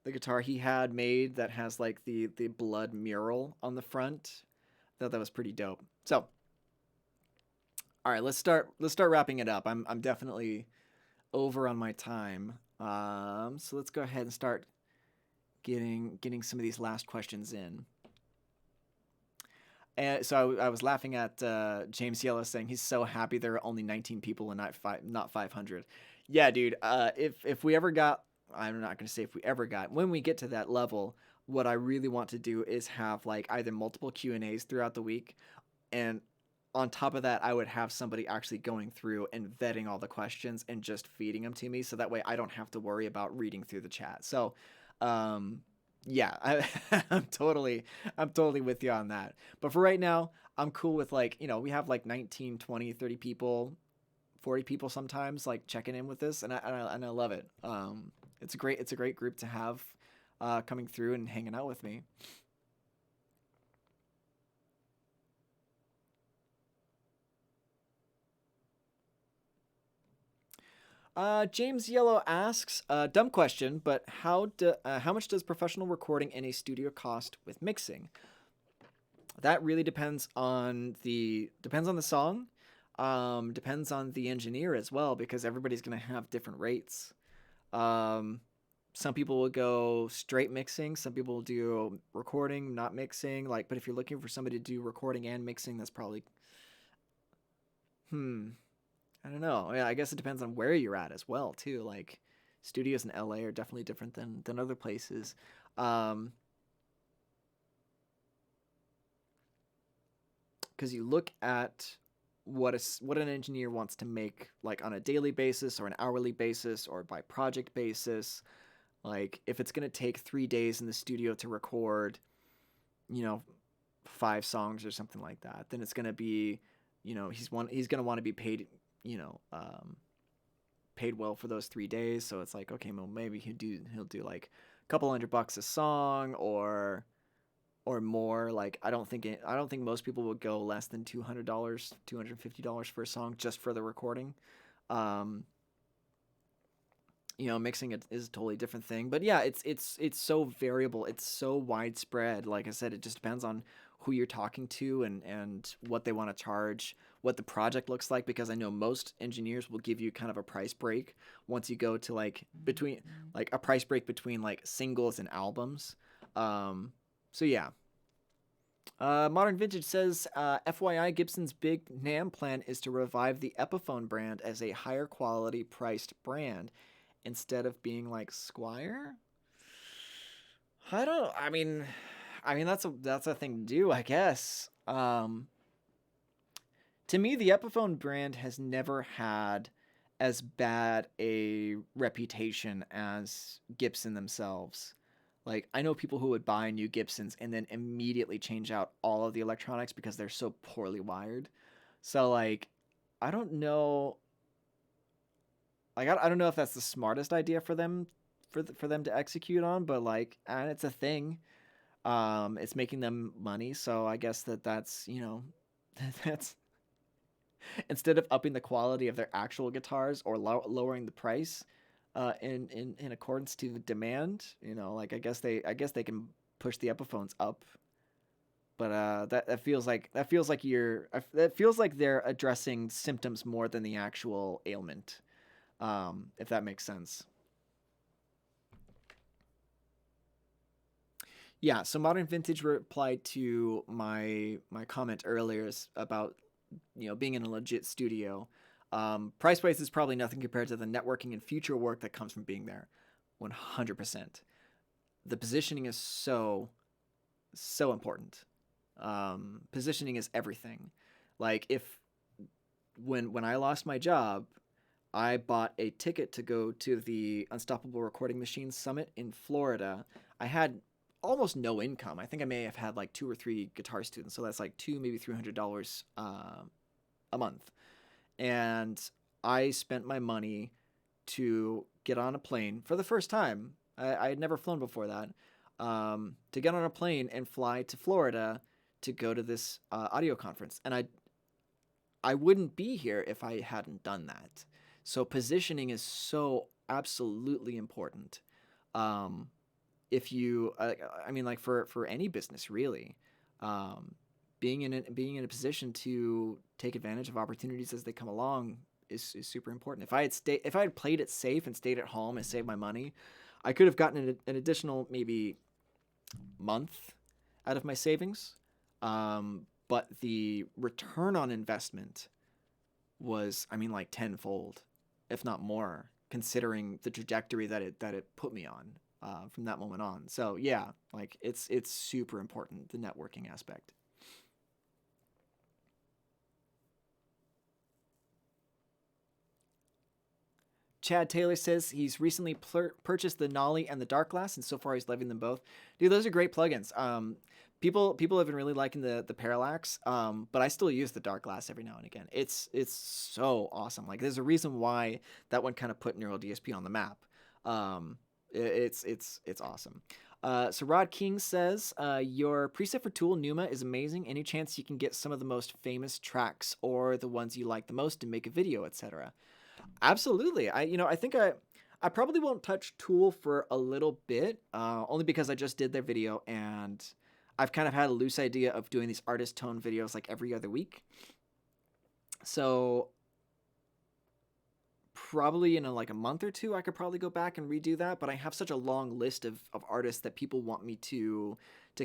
the guitar he had made that has like the blood mural on the front. I thought that was pretty dope. So, all right, let's start wrapping it up. I'm definitely over on my time. So let's go ahead and start getting some of these last questions in. And so I was laughing at James Yellow saying he's so happy there are only 19 people and not 500. Yeah, dude. If we ever got, I'm not gonna say if we ever got, when we get to that level, what I really want to do is have like either multiple Q&As throughout the week, and on top of that, I would have somebody actually going through and vetting all the questions and just feeding them to me, so that way I don't have to worry about reading through the chat. So, um, yeah, I'm totally with you on that. But for right now, I'm cool with like, we have like 19, 20, 30 people, 40 people sometimes like checking in with this, and I love it. It's a great group to have coming through and hanging out with me. James Yellow asks, dumb question, but how much does professional recording in a studio cost with mixing? That really depends on the song, depends on the engineer as well, because everybody's gonna have different rates. Um, some people will go straight mixing, some people will do recording, not mixing. Like, but if you're looking for somebody to do recording and mixing, that's probably hmm. I don't know. Yeah, I guess it depends on where you're at as well too. Like studios in LA are definitely different than other places. Um, because you look at what an engineer wants to make like on a daily basis or an hourly basis or by project basis. Like if it's going to take 3 days in the studio to record, you know, 5 songs or something like that, then it's going to be, he's going to want to be paid, you know, paid well for those 3 days. So it's like, okay, well, maybe he'll do like a couple $100 a song or more. Like I don't think most people would go less than $200, $250 for a song just for the recording. Um, Mixing it is a totally different thing. But yeah, it's so variable. It's so widespread. Like I said, it just depends on who you're talking to and what they want to charge, what the project looks like. Because I know most engineers will give you kind of a price break once you go to like a price break between like singles and albums. Um, so yeah. Modern Vintage says, FYI, Gibson's big NAM plan is to revive the Epiphone brand as a higher quality priced brand instead of being like Squire. I don't. I mean that's a thing to do, I guess. To me, the Epiphone brand has never had as bad a reputation as Gibson themselves. Like I know people who would buy new Gibsons and then immediately change out all of the electronics because they're so poorly wired. So like, I don't know. Like I don't know if that's the smartest idea for them for them to execute on, but like, and it's a thing. It's making them money, so I guess that's that's instead of upping the quality of their actual guitars or lowering the price, in accordance to the demand. Like I guess they can push the Epiphones up, but that feels like they're addressing symptoms more than the actual ailment. If that makes sense. Yeah, so Modern Vintage replied to my comment earlier about being in a legit studio. Price wise is probably nothing compared to the networking and future work that comes from being there. 100%. The positioning is so important. Positioning is everything. Like if when I lost my job, I bought a ticket to go to the Unstoppable Recording Machines Summit in Florida. I had almost no income. I think I may have had like 2 or 3 guitar students, so that's like maybe $300 a month. And I spent my money to get on a plane for the first time. I had never flown before that. To get on a plane and fly to Florida to go to this audio conference, and I wouldn't be here if I hadn't done that. So positioning is so absolutely important. Um, if you, I mean, like for any business really, um, being in a position to take advantage of opportunities as they come along is super important. If I had played it safe and stayed at home and saved my money, I could have gotten an additional maybe month out of my savings. But the return on investment was, I mean, like tenfold, if not more, considering the trajectory that it put me on from that moment on. So yeah, like it's super important, the networking aspect. Chad Taylor says he's recently purchased the Nolly and the Dark Glass, and so far he's loving them both. Dude, those are great plugins. People have been really liking the Parallax, but I still use the Dark Glass every now and again. It's so awesome. Like there's a reason why that one kind of put Neural DSP on the map. Um, it's awesome. So Rod King says your preset for Tool Numa is amazing. Any chance you can get some of the most famous tracks or the ones you like the most and make a video, etc. Absolutely. I think I probably won't touch Tool for a little bit, only because I just did their video and I've kind of had a loose idea of doing these artist tone videos like every other week. So probably in like a month or two, I could probably go back and redo that. But I have such a long list of artists that people want me to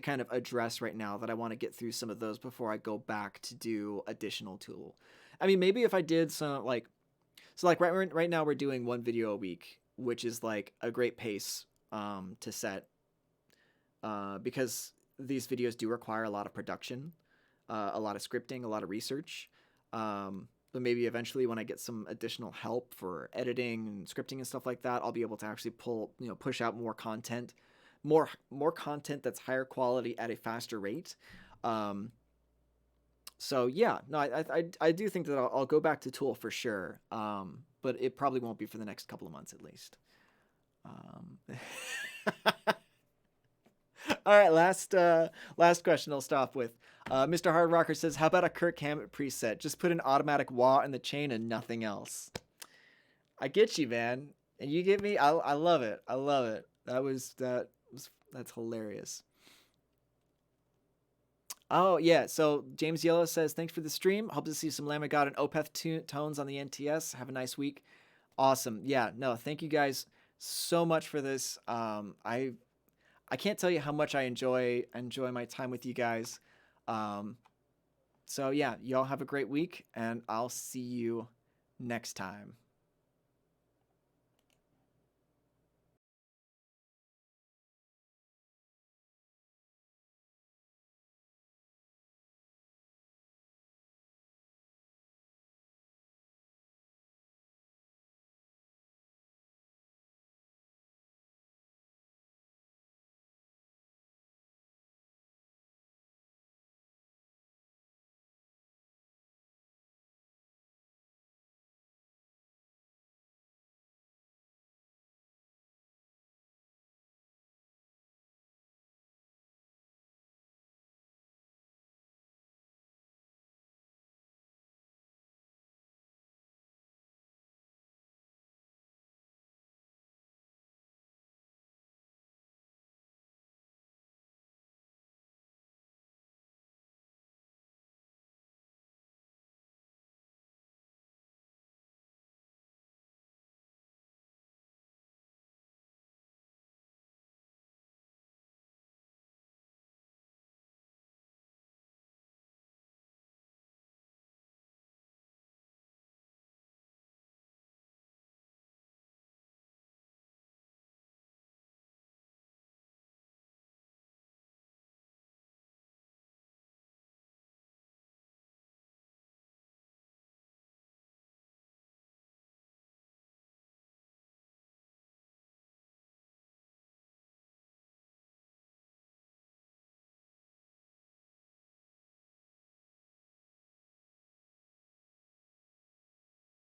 kind of address right now that I want to get through some of those before I go back to do additional Tool. I mean, maybe if I did some like so like right now we're doing one video a week, which is like a great pace to set because these videos do require a lot of production, a lot of scripting, a lot of research. But maybe eventually when I get some additional help for editing and scripting and stuff like that, I'll be able to actually push out more content, more content that's higher quality at a faster rate. Um, so yeah, no, I do think that I'll go back to Tool for sure. But it probably won't be for the next couple of months at least. All right, last question I'll stop with. Mr. Hard Rocker says, "How about a Kirk Hammett preset? Just put an automatic wah in the chain and nothing else." I get you, man, and you get me. I love it. I love it. That's hilarious. Oh yeah, so James Yellow says, "Thanks for the stream. Hope to see some Lamb of God and Opeth tones on the NTS. Have a nice week." Awesome. Yeah, no, thank you guys so much for this. I can't tell you how much I enjoy my time with you guys. Um, so yeah, y'all have a great week, and I'll see you next time.